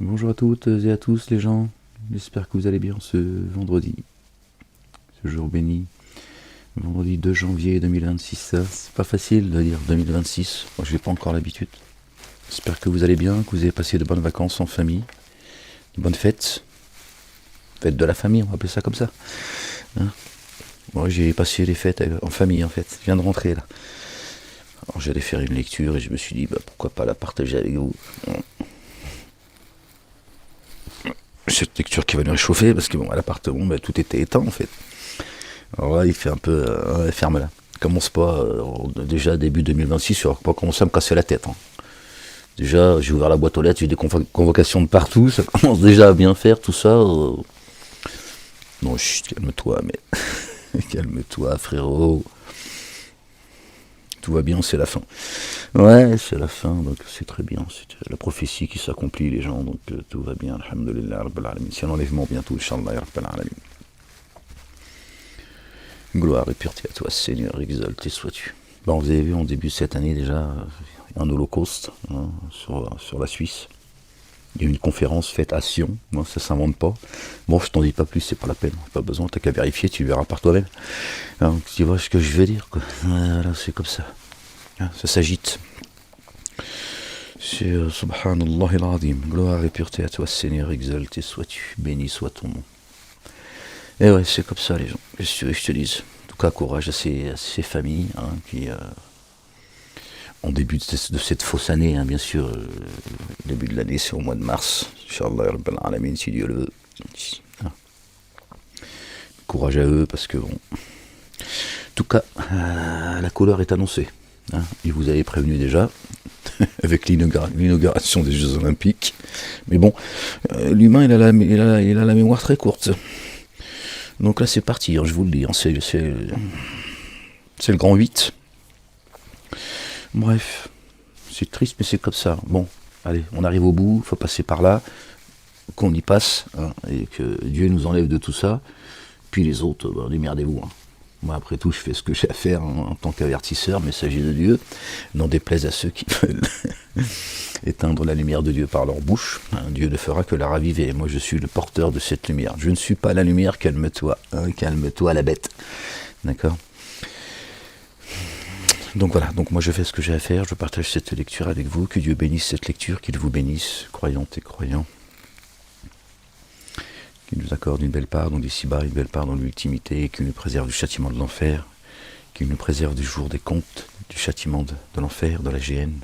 Bonjour à toutes et à tous les gens, j'espère que vous allez bien ce vendredi, ce jour béni, vendredi 2 janvier 2026. C'est pas facile de dire 2026, moi j'ai pas encore l'habitude. J'espère que vous allez bien, que vous avez passé de bonnes vacances en famille, de bonnes fêtes, fêtes de la famille, on va appeler ça comme ça. Hein. Moi j'ai passé les fêtes en famille en fait, je viens de rentrer là. Alors j'allais faire une lecture et je me suis dit pourquoi pas la partager avec vous. Cette lecture qui va nous réchauffer parce que bon à l'appartement tout était éteint en fait. Alors là il fait un peu ferme là. Commence pas déjà début 2026, je vais pas commencer à me casser la tête. Hein. Déjà j'ai ouvert la boîte aux lettres, j'ai des convocations de partout, ça commence déjà à bien faire tout ça. Non chut, calme-toi mais calme-toi frérot. Tout va bien, c'est la fin. Ouais, c'est la fin, donc c'est très bien. C'est la prophétie qui s'accomplit, les gens, donc tout va bien. Alhamdulillah, Rabbil Alamin. C'est l'enlèvement bientôt, Inch'Allah, Rabbil Alamin. Gloire et pureté à toi, Seigneur, exalté sois-tu. Bon, vous avez vu en début de cette année déjà un holocauste hein, sur la Suisse. Il y a eu une conférence faite à Sion, bon, ça s'invente pas. Bon, je t'en dis pas plus, c'est pas la peine, pas besoin, t'as qu'à vérifier, tu verras par toi-même. Donc, tu vois ce que je veux dire, quoi. Voilà, c'est comme ça. Ça s'agite. C'est Subhanallah al-Azim. Gloire et pureté à toi, Seigneur, exalté sois-tu, béni soit ton nom. Et ouais, c'est comme ça, les gens. Qu'est-ce que tu veux que je te dise? En tout cas, courage à ces familles hein, qui, en début de cette fausse année, hein, bien sûr, le début de l'année, c'est au mois de mars. Inch'Allah, Rabbil Alamin, si Dieu le veut. Hein. Courage à eux, parce que bon. En tout cas, la couleur est annoncée. Hein, et vous avez prévenu déjà, avec l'inauguration des Jeux Olympiques. Mais bon, l'humain, il a la mémoire très courte. Donc là, c'est parti, hein, je vous le dis. Hein, c'est le grand 8. Bref, c'est triste, mais c'est comme ça. Bon, allez, on arrive au bout, il faut passer par là, qu'on y passe, hein, et que Dieu nous enlève de tout ça. Puis les autres, démerdez-vous. Hein. Moi, après tout, je fais ce que j'ai à faire hein, en tant qu'avertisseur, messager de Dieu. N'en déplaise à ceux qui veulent éteindre la lumière de Dieu par leur bouche. Hein, Dieu ne fera que la raviver. Moi, je suis le porteur de cette lumière. Je ne suis pas la lumière, calme-toi. Hein, calme-toi, la bête. D'accord ? Donc voilà, donc moi je fais ce que j'ai à faire, je partage cette lecture avec vous, que Dieu bénisse cette lecture, qu'il vous bénisse, croyantes et croyants, qu'il nous accorde une belle part dans d'ici-bas, une belle part dans l'ultimité, qu'il nous préserve du châtiment de l'enfer, qu'il nous préserve du jour des comptes, du châtiment de l'enfer, de la géhenne,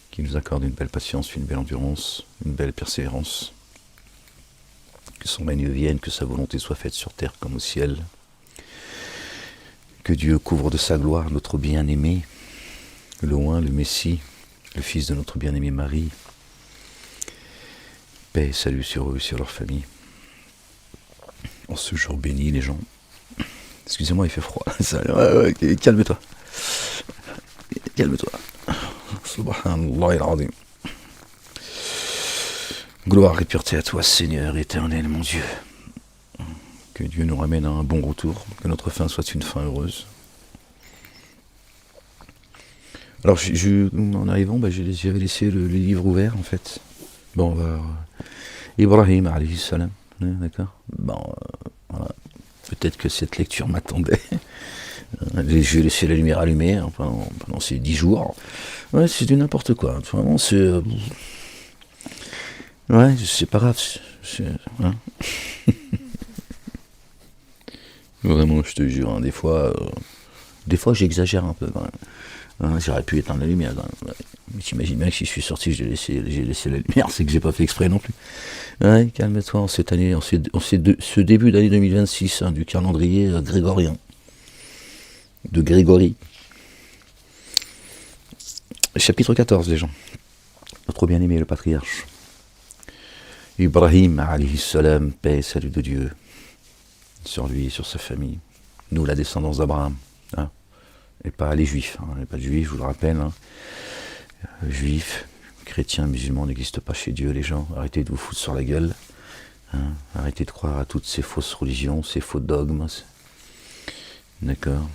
qu'il nous accorde une belle patience, une belle endurance, une belle persévérance, que son règne vienne, que sa volonté soit faite sur terre comme au ciel, que Dieu couvre de sa gloire notre bien-aimé, le oint, le Messie, le fils de notre bien-aimé Marie. Paix et salut sur eux et sur leur famille. En ce jour béni, les gens. Excusez-moi, il fait froid. Ouais, calme-toi. Calme-toi. Subhanallah al-Azim. Gloire et pureté à toi, Seigneur éternel, mon Dieu. Que Dieu nous ramène à un bon retour, que notre fin soit une fin heureuse. Alors, en arrivant, j'avais laissé le livre ouvert, en fait. Bon, on va... Ibrahim, alayhi salam. D'accord. Bon, voilà. Peut-être que cette lecture m'attendait. J'ai laissé la lumière allumée hein, pendant ces 10 jours. Ouais, c'est du n'importe quoi. Vraiment, c'est... ouais, c'est pas grave. Hein. Vraiment, je te jure, hein, des fois j'exagère un peu quand même. Hein, j'aurais pu éteindre la lumière quand même. Ouais. Mais t'imagines bien que si je suis sorti, j'ai laissé la lumière, c'est que j'ai pas fait exprès non plus. Ouais, calme-toi en cette année, ce début d'année 2026 hein, du calendrier grégorien. De Grégory. Chapitre 14, les gens. Notre bien-aimé, le patriarche. Ibrahim, alayhi salam, paix et salut de Dieu. Sur lui et sur sa famille. Nous, la descendance d'Abraham. Hein, et pas les juifs. Hein, et pas de juifs, je vous le rappelle. Hein. Juifs, chrétiens, musulmans n'existent pas chez Dieu, les gens. Arrêtez de vous foutre sur la gueule. Hein, arrêtez de croire à toutes ces fausses religions, ces faux dogmes. D'accord.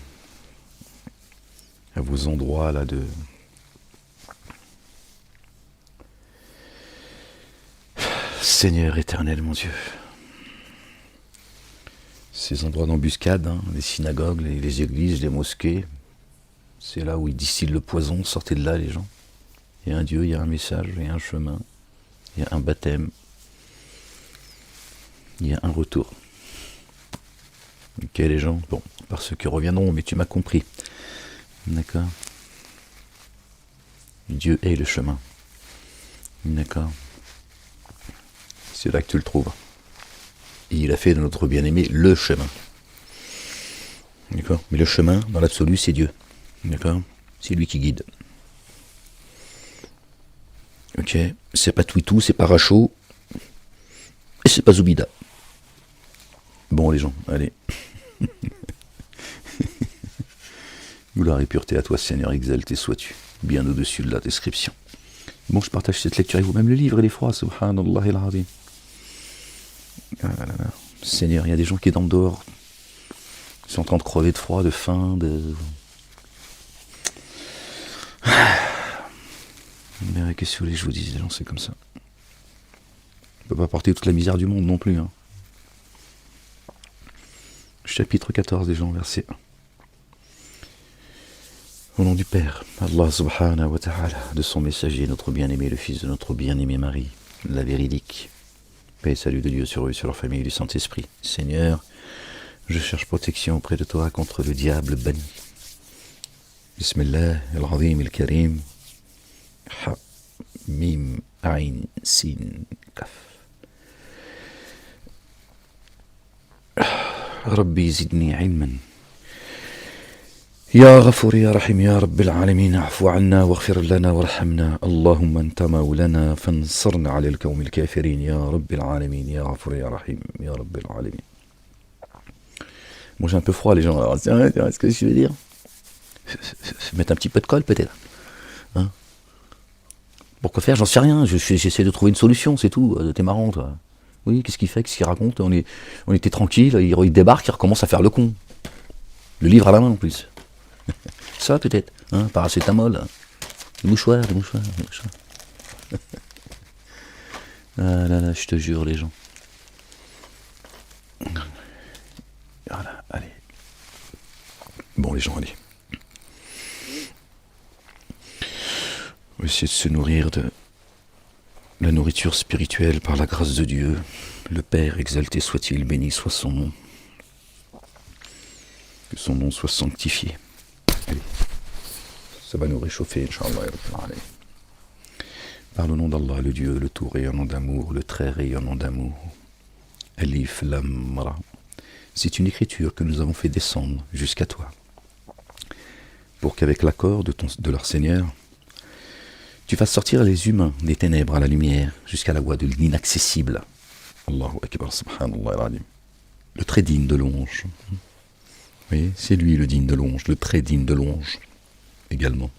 À vos endroits là Seigneur éternel, mon Dieu. Ces endroits d'embuscade, hein, les synagogues, les églises, les mosquées, c'est là où ils distillent le poison. Sortez de là, les gens. Il y a un Dieu, il y a un message, il y a un chemin, il y a un baptême, il y a un retour. Ok, les gens, bon, par ceux qui reviendront, mais tu m'as compris. D'accord. Dieu est le chemin. D'accord. C'est là que tu le trouves. Et il a fait de notre bien-aimé le chemin. D'accord. Mais le chemin, dans l'absolu, c'est Dieu. D'accord. C'est lui qui guide. Ok. C'est pas Twitou, c'est pas Rachaud. Et c'est pas Zoubida. Bon, les gens, allez. Gloire et pureté à toi, Seigneur, exalté sois-tu, bien au-dessus de la description. Bon, je partage cette lecture avec vous, même le livre, il est froid, subhanallah il-azim. Ah là là. Seigneur, il y a des gens qui dorment dehors, ils sont en train de crever de froid, de faim, de... Mais qu'est-ce que vous voulez que je vous dise, les gens, c'est comme ça. On ne peut pas porter toute la misère du monde non plus. Hein. Chapitre 14 des gens, verset 1. Au nom du Père, Allah subhanahu wa ta'ala, de son messager, notre bien-aimé, le fils de notre bien-aimé Marie, la véridique. Paix et salut de Dieu sur eux, sur leur famille et du Saint-Esprit. Seigneur, je cherche protection auprès de toi contre le diable banni. Bismillah, al-Azim, al-Karim. Ha, mim, ayn, sin, kaf. Rabbi zidni ilman. يا غفور يا رحيم يا رب العالمين اعفو عنا واغفر لنا وارحمنا اللهم انت مولانا فانصرنا على القوم الكافرين يا رب العالمين يا غفور يا رحيم يا رب العالمين. Bon, j'ai un peu froid les gens, alors c'est vrai, ce que je veux dire. Mettre un petit peu de colle peut-être. Hein? Pourquoi faire? J'en sais rien, j'essaie de trouver une solution, c'est tout. T'es marrant toi. Oui, qu'est-ce qu'il fait, qu'est-ce qu'il raconte? On était tranquille, il débarque, il recommence à faire le con. Le livre à la main en plus. Ça peut-être, hein, paracétamol, hein. Des mouchoirs. Ah là là, je te jure les gens. Voilà, allez. Bon les gens, allez. On va essayer de se nourrir de la nourriture spirituelle par la grâce de Dieu. Le Père, exalté soit-il, béni soit son nom. Que son nom soit sanctifié. Allez. Ça va nous réchauffer, Inch'Allah. Par le nom d'Allah, le Dieu, le tout rayonnant d'amour, le très rayonnant d'amour. Alif Lam Ra. C'est une écriture que nous avons fait descendre jusqu'à toi, pour qu'avec l'accord de leur Seigneur, tu fasses sortir les humains des ténèbres à la lumière, jusqu'à la voie de l'inaccessible. Allahu Akbar, subhanallah al-azim. Le très digne de louange. Oui, c'est lui le digne de louange, le très digne de louange également.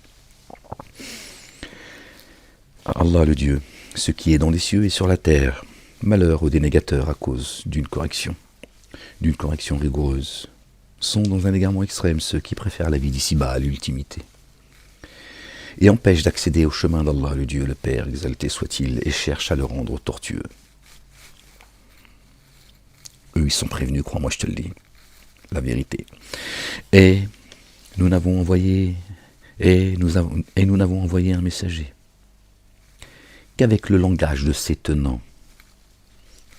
Allah le Dieu, ce qui est dans les cieux et sur la terre, malheur aux dénégateurs à cause d'une correction rigoureuse, sont dans un égarement extrême ceux qui préfèrent la vie d'ici-bas à l'ultimité, et empêchent d'accéder au chemin d'Allah le Dieu, le Père, exalté soit-il, et cherchent à le rendre tortueux. Eux, ils sont prévenus, crois-moi, je te le dis, la vérité. Et nous n'avons envoyé un messager qu'avec le langage de ses tenants,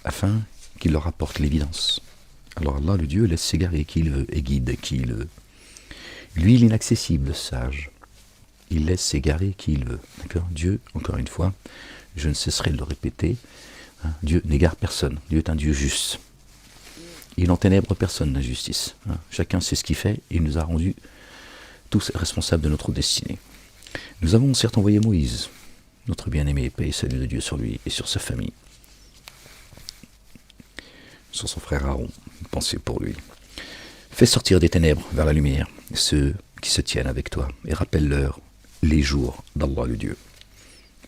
afin qu'il leur apporte l'évidence. Alors Allah, le Dieu, laisse s'égarer qui il veut et guide qui il veut. Lui, l'inaccessible, le sage, il laisse s'égarer qui il veut. D'accord? Dieu, encore une fois, je ne cesserai de le répéter, hein, Dieu n'égare personne. Dieu est un Dieu juste. Il n'enténèbre personne, la justice. Hein. Chacun sait ce qu'il fait, il nous a rendus tous responsables de notre destinée. Nous avons certes envoyé Moïse, notre bien-aimé, paix et salut de Dieu sur lui et sur sa famille, sur son frère Aaron, pensez pour lui. Fais sortir des ténèbres vers la lumière ceux qui se tiennent avec toi et rappelle-leur les jours d'Allah le Dieu.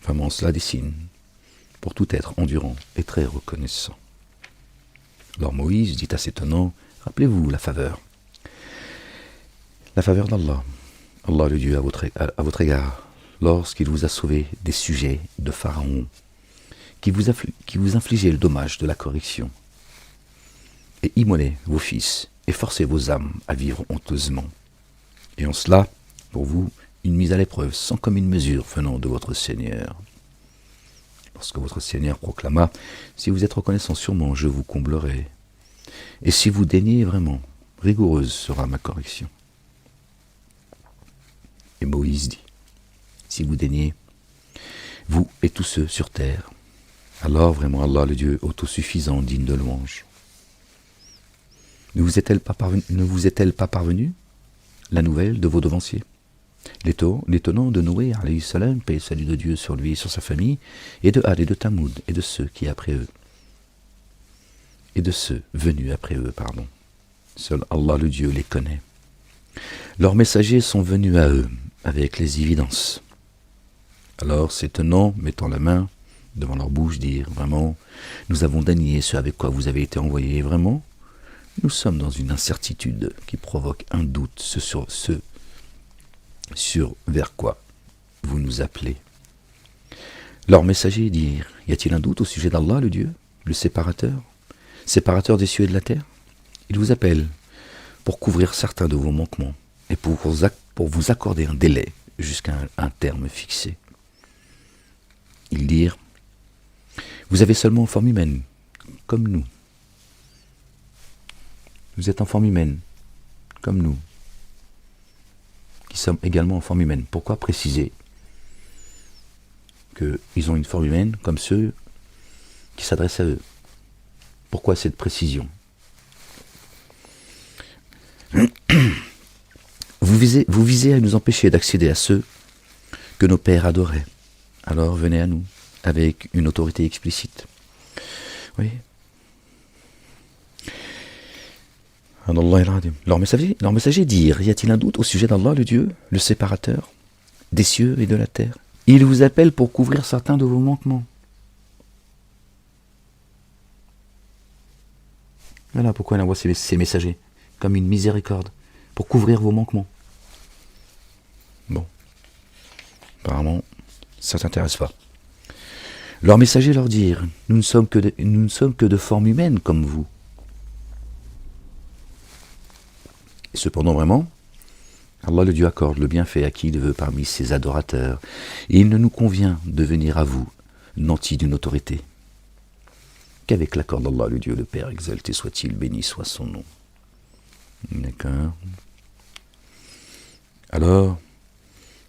Vraiment, cela des signes pour tout être endurant et très reconnaissant. Alors Moïse dit à ses tenants, rappelez-vous la faveur d'Allah, Allah le Dieu à votre égard, lorsqu'il vous a sauvé des sujets de Pharaon, qui vous infligez le dommage de la correction, et immolez vos fils, et forcez vos âmes à vivre honteusement. Et en cela, pour vous, une mise à l'épreuve sans commune mesure venant de votre Seigneur. Lorsque votre Seigneur proclama, si vous êtes reconnaissant sûrement, je vous comblerai. Et si vous daignez vraiment, rigoureuse sera ma correction. Et Moïse dit, si vous daignez, vous et tous ceux sur terre, alors vraiment Allah, le Dieu autosuffisant, digne de louange. Ne vous est-elle pas parvenue la nouvelle de vos devanciers, l'étonnant de Noé, alayhi salam, paix et salut de Dieu sur lui et sur sa famille, et de Had et de Tamoud, et de ceux qui après eux, et de ceux venus après eux, pardon. Seul Allah le Dieu les connaît. Leurs messagers sont venus à eux avec les évidences. Alors ces tenants, mettant la main devant leur bouche, dirent, vraiment, nous avons dénié ce avec quoi vous avez été envoyés, vraiment, nous sommes dans une incertitude qui provoque un doute sur vers quoi vous nous appelez. Leurs messagers dirent, y a-t-il un doute au sujet d'Allah, le Dieu, le séparateur des cieux et de la terre? Il vous appelle pour couvrir certains de vos manquements et pour vous accorder un délai jusqu'à un terme fixé. Ils dirent, vous avez seulement en forme humaine, comme nous. Vous êtes en forme humaine, comme nous, qui sommes également en forme humaine. Pourquoi préciser qu'ils ont une forme humaine comme ceux qui s'adressent à eux? Pourquoi cette précision? Vous visez à nous empêcher d'accéder à ceux que nos pères adoraient. Alors venez à nous, avec une autorité explicite. Oui. Leurs messagers dirent, y a-t-il un doute au sujet d'Allah, le Dieu, le séparateur des cieux et de la terre? Il vous appelle pour couvrir certains de vos manquements. Voilà pourquoi il envoie ces messagers, comme une miséricorde, pour couvrir vos manquements. Bon. Apparemment, ça ne t'intéresse pas. Leurs messagers leur dirent, nous ne sommes que de forme humaine comme vous. Et cependant, vraiment, Allah le Dieu accorde le bienfait à qui il veut parmi ses adorateurs. Et il ne nous convient de venir à vous, nantis d'une autorité, qu'avec l'accord d'Allah le Dieu, le Père exalté soit-il, béni soit son nom. D'accord. Alors,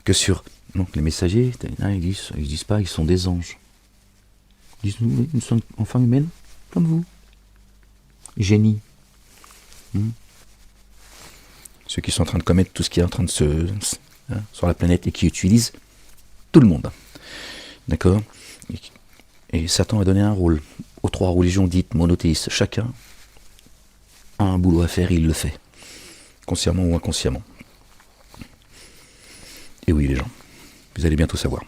que sur... Donc les messagers, ils disent pas, ils sont des anges. Ils disent, nous sommes en forme humaine, comme vous. Génie. Ceux qui sont en train de commettre tout ce qui est en train de sur la planète et qui utilisent tout le monde. D'accord? Et Satan a donné un rôle aux trois religions dites monothéistes. Chacun a un boulot à faire et il le fait. Consciemment ou inconsciemment. Et oui les gens, vous allez bientôt savoir.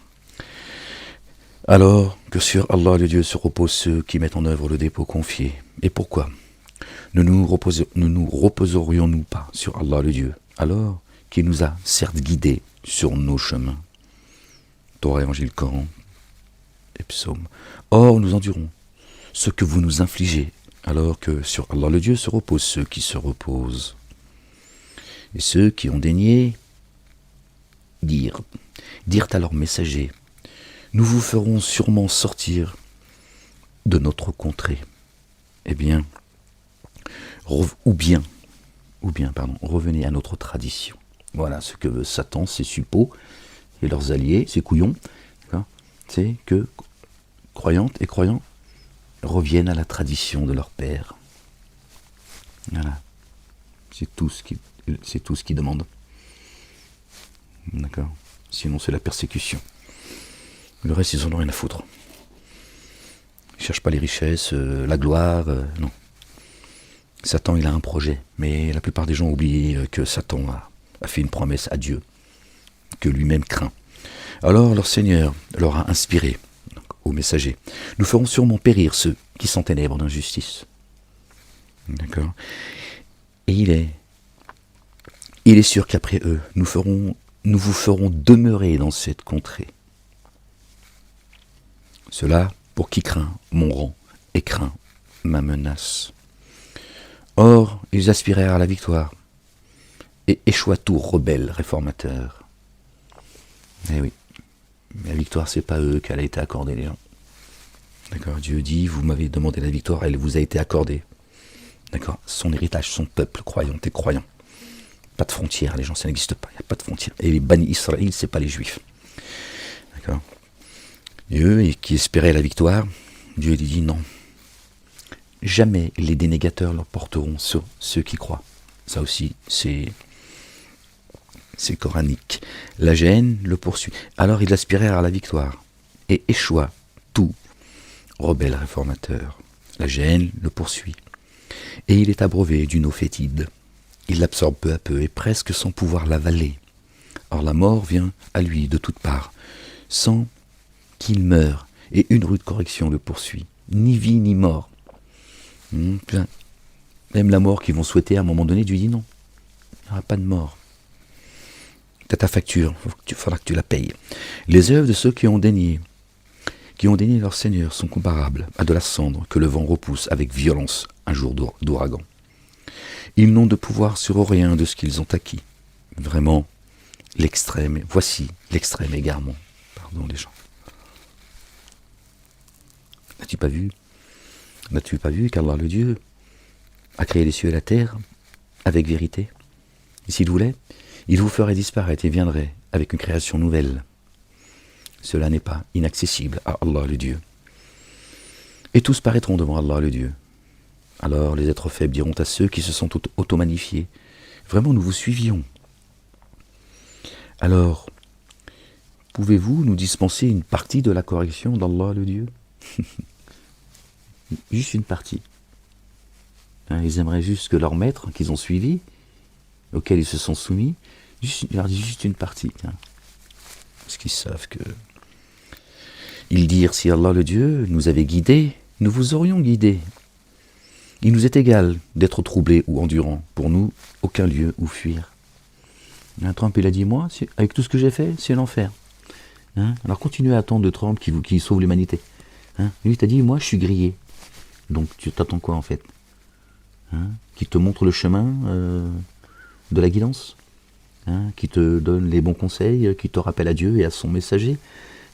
Alors que sur Allah le Dieu se reposent ceux qui mettent en œuvre le dépôt confié. Et pourquoi ne nous reposerions-nous pas sur Allah le Dieu, alors qu'il nous a certes guidés sur nos chemins? Torah, Évangile, Coran et Psaume. Or nous endurons ce que vous nous infligez, alors que sur Allah le Dieu se reposent ceux qui se reposent. Et ceux qui ont daigné dirent à leurs messagers, nous vous ferons sûrement sortir de notre contrée. Eh bien, revenez à notre tradition. Voilà ce que veut Satan, ses suppôts et leurs alliés, ses couillons, c'est que croyantes et croyants reviennent à la tradition de leur père. Voilà. C'est tout ce qu'ils demandent. D'accord. Sinon c'est la persécution. Le reste, ils en ont rien à foutre. Ils ne cherchent pas les richesses, la gloire, non. Satan, il a un projet, mais la plupart des gens oublient que Satan a fait une promesse à Dieu, que lui-même craint. Alors leur Seigneur leur a inspiré, aux messagers, nous ferons sûrement périr ceux qui s'enténèbrent d'injustice. D'accord. Et il est sûr qu'après eux, nous vous ferons demeurer dans cette contrée. Cela pour qui craint mon rang et craint ma menace. Or, ils aspirèrent à la victoire, et échoua tout rebelle réformateur. Eh oui, la victoire, c'est pas eux qu'elle a été accordée, les gens. D'accord, Dieu dit, vous m'avez demandé la victoire, elle vous a été accordée. D'accord, son héritage, son peuple, croyant et croyant. Pas de frontières, les gens, ça n'existe pas, il n'y a pas de frontières. Et les bannis Israël, c'est pas les juifs. D'accord. Et eux, qui espéraient la victoire, Dieu lui dit non. Jamais les dénégateurs l'emporteront sur ceux qui croient. Ça aussi, c'est coranique. La gêne le poursuit. Alors ils aspirèrent à la victoire et échoua tout rebelle réformateur. La gêne le poursuit. Et il est abreuvé d'une eau fétide. Il l'absorbe peu à peu et presque sans pouvoir l'avaler. Or la mort vient à lui de toutes parts, sans qu'il meure, et une rude correction le poursuit. Ni vie ni mort. Même la mort qu'ils vont souhaiter à un moment donné, Dieu dit non. Il n'y aura pas de mort. Tu as ta facture, il faudra que tu la payes. Les œuvres de ceux qui ont dénié leur Seigneur sont comparables à de la cendre que le vent repousse avec violence un jour d'ouragan. Ils n'ont de pouvoir sur rien de ce qu'ils ont acquis. Vraiment, voici l'extrême égarement. Pardon les gens. N'as-tu pas vu qu'Allah le Dieu a créé les cieux et la terre avec vérité? Et s'il voulait, il vous ferait disparaître et viendrait avec une création nouvelle. Cela n'est pas inaccessible à Allah le Dieu. Et tous paraîtront devant Allah le Dieu. Alors les êtres faibles diront à ceux qui se sont auto-magnifiés, vraiment nous vous suivions. Alors, pouvez-vous nous dispenser une partie de la correction d'Allah le Dieu? Juste une partie. Ils aimeraient juste que leur maître, qu'ils ont suivi, auquel ils se sont soumis, leur dit juste une partie. Parce qu'ils savent que... Ils dirent, si Allah le Dieu nous avait guidés, nous vous aurions guidés. Il nous est égal d'être troublés ou endurants. Pour nous, aucun lieu où fuir. Trump, il a dit, moi, avec tout ce que j'ai fait, c'est l'enfer. Alors continuez à attendre de Trump qui sauve l'humanité. Lui, il t'a dit, moi, je suis grillé. Donc, tu t'attends quoi, en fait? Qui te montre le chemin de la guidance, qui te donne les bons conseils, qui te rappelle à Dieu et à son messager,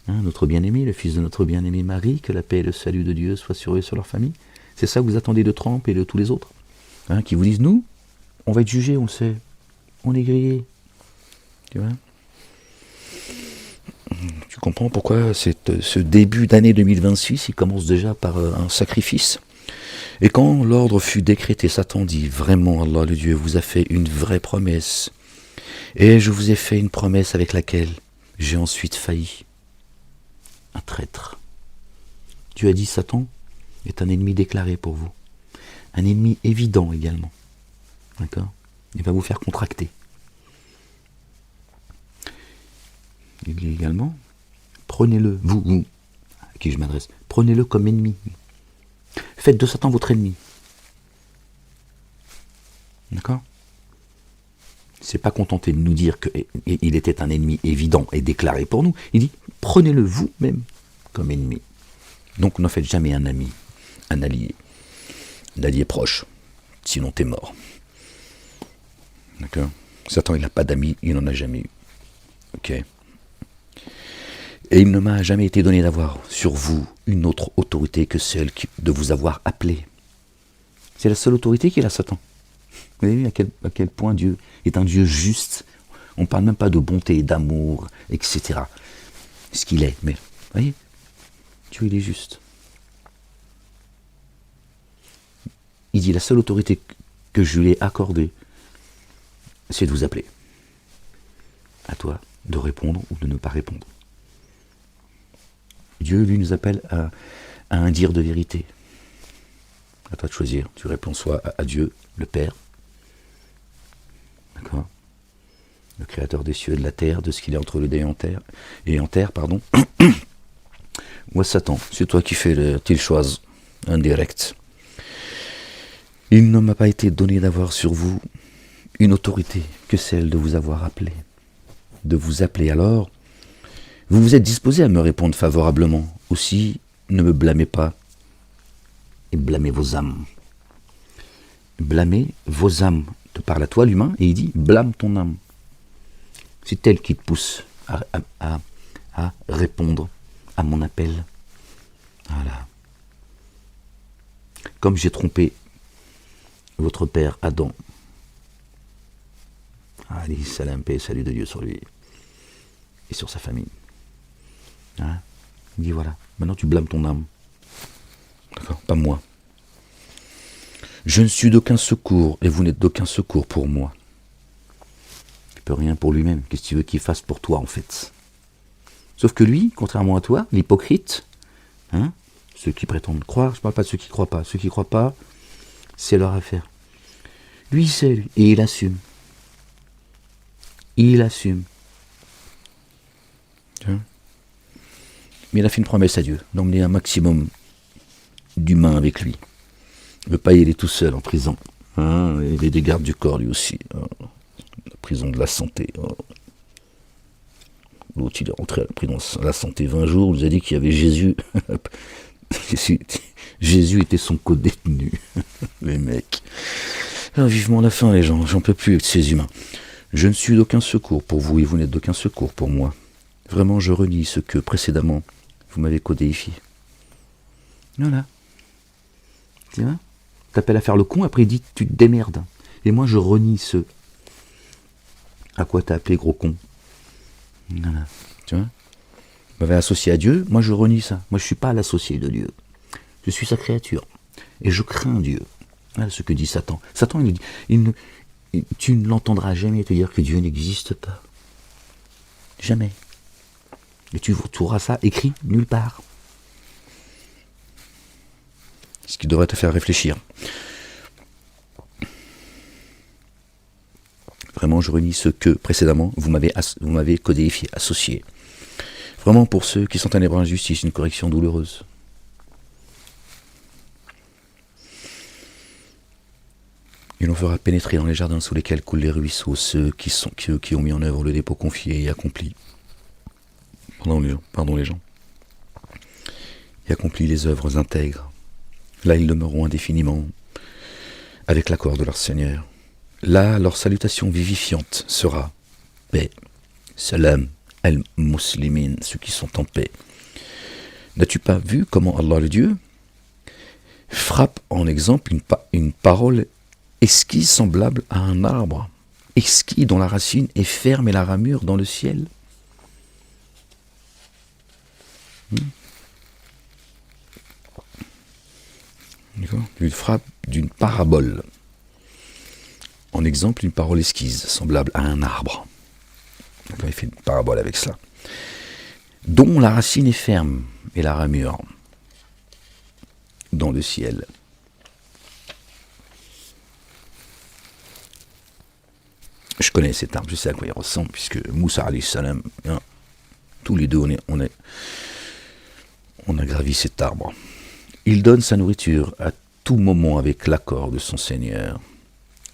notre bien-aimé, le fils de notre bien-aimé Marie, que la paix et le salut de Dieu soient sur eux et sur leur famille. C'est ça que vous attendez de Trump et de tous les autres, qui vous disent, nous, on va être jugés, on le sait, on est grillés. Tu vois? Tu comprends pourquoi ce début d'année 2026, il commence déjà par un sacrifice. Et quand l'ordre fut décrété, Satan dit, vraiment, Allah le Dieu vous a fait une vraie promesse. Et je vous ai fait une promesse avec laquelle j'ai ensuite failli. Un traître. Dieu a dit, Satan est un ennemi déclaré pour vous. Un ennemi évident également. D'accord? Il va vous faire contracter. Il dit également, prenez-le, vous, à qui je m'adresse, prenez-le comme ennemi. Faites de Satan votre ennemi. D'accord? C'est pas contenté de nous dire qu'il était un ennemi évident et déclaré pour nous. Il dit, prenez-le vous-même comme ennemi. Donc n'en faites jamais un ami, un allié proche, sinon t'es mort. D'accord? Satan, il n'a pas d'amis, il n'en a jamais eu. Ok? Et il ne m'a jamais été donné d'avoir sur vous une autre autorité que celle de vous avoir appelé. C'est la seule autorité qu'il a, Satan. Vous avez vu à quel point Dieu est un Dieu juste. On ne parle même pas de bonté, d'amour, etc. Ce qu'il est. Mais, vous voyez, Dieu, il est juste. Il dit, la seule autorité que je lui ai accordée, c'est de vous appeler. À toi de répondre ou de ne pas répondre. Dieu, lui, nous appelle à un dire de vérité. À toi de choisir. Tu réponds soit à Dieu, le Père, d'accord, le Créateur des cieux et de la terre, de ce qu'il est entre le dé et en terre, ou à Satan. C'est toi qui fais le choix indirect. Il ne m'a pas été donné d'avoir sur vous une autorité que celle de vous avoir appelé. De vous appeler alors. Vous vous êtes disposé à me répondre favorablement. Aussi, ne me blâmez pas et blâmez vos âmes. Blâmez vos âmes. Il te parle à toi, l'humain, et il dit blâme ton âme. C'est elle qui te pousse à répondre à mon appel. Voilà. Comme j'ai trompé votre père Adam. Alayhi salam, paix et salut de Dieu sur lui et sur sa famille. Hein? Il dit voilà, maintenant tu blâmes ton âme. D'accord, pas moi. Je ne suis d'aucun secours et vous n'êtes d'aucun secours pour moi. Il ne peut rien pour lui-même. Qu'est-ce que tu veux qu'il fasse pour toi en fait? Sauf que lui, contrairement à toi, l'hypocrite, hein, ceux qui prétendent croire, je ne parle pas de ceux qui ne croient pas. Ceux qui ne croient pas, c'est leur affaire. Lui, il sait, lui, et il assume. Il assume. Hein? Mais il a fait une promesse à Dieu, d'emmener un maximum d'humains avec lui. Il ne veut pas y aller tout seul en prison. Hein? Il avait des gardes du corps lui aussi. Hein? La prison de la santé. Hein? L'autre, il est rentré à la prison de la santé 20 jours, il nous a dit qu'il y avait Jésus. Jésus était son co-détenu. Les mecs. Alors, vivement la fin, les gens. J'en peux plus avec ces humains. Je ne suis d'aucun secours pour vous et vous n'êtes d'aucun secours pour moi. Vraiment, je renie ce que précédemment vous m'avez codéifié. Voilà. Tu vois ? T'appelles à faire le con, après il dit tu te démerdes. Et moi, je renie ce à quoi t'as appelé gros con. Voilà. Tu vois ? Vous m'avez associé à Dieu, moi je renie ça. Moi je ne suis pas l'associé de Dieu. Je suis sa créature. Et je crains Dieu. Voilà ce que dit Satan. Satan, il dit, tu ne l'entendras jamais te dire que Dieu n'existe pas. Jamais. Et tu trouveras ça écrit nulle part. Ce qui devrait te faire réfléchir. Vraiment, je renie ce que précédemment vous m'avez codéifié, associé. Vraiment pour ceux qui sont ténébreux injustice, une correction douloureuse. Il nous fera pénétrer dans les jardins sous lesquels coulent les ruisseaux, ceux qui ont mis en œuvre le dépôt confié et accompli. Pardon les gens. Et accompli les œuvres intègres. Là, ils demeureront indéfiniment avec l'accord de leur Seigneur. Là, leur salutation vivifiante sera paix, salam, al-muslimin, ceux qui sont en paix. N'as-tu pas vu comment Allah le Dieu frappe en exemple une parole esquisse semblable à un arbre, esquisse dont la racine est ferme et la ramure dans le ciel? Il frappe d'une parabole. En exemple, une parole esquisse, semblable à un arbre. Il fait une parabole avec cela. Dont la racine est ferme et la ramure dans le ciel. Je connais cet arbre, je sais à quoi il ressemble, puisque Moussa alayhi salam, hein, tous les deux on a gravi cet arbre. Il donne sa nourriture à tout moment avec l'accord de son Seigneur.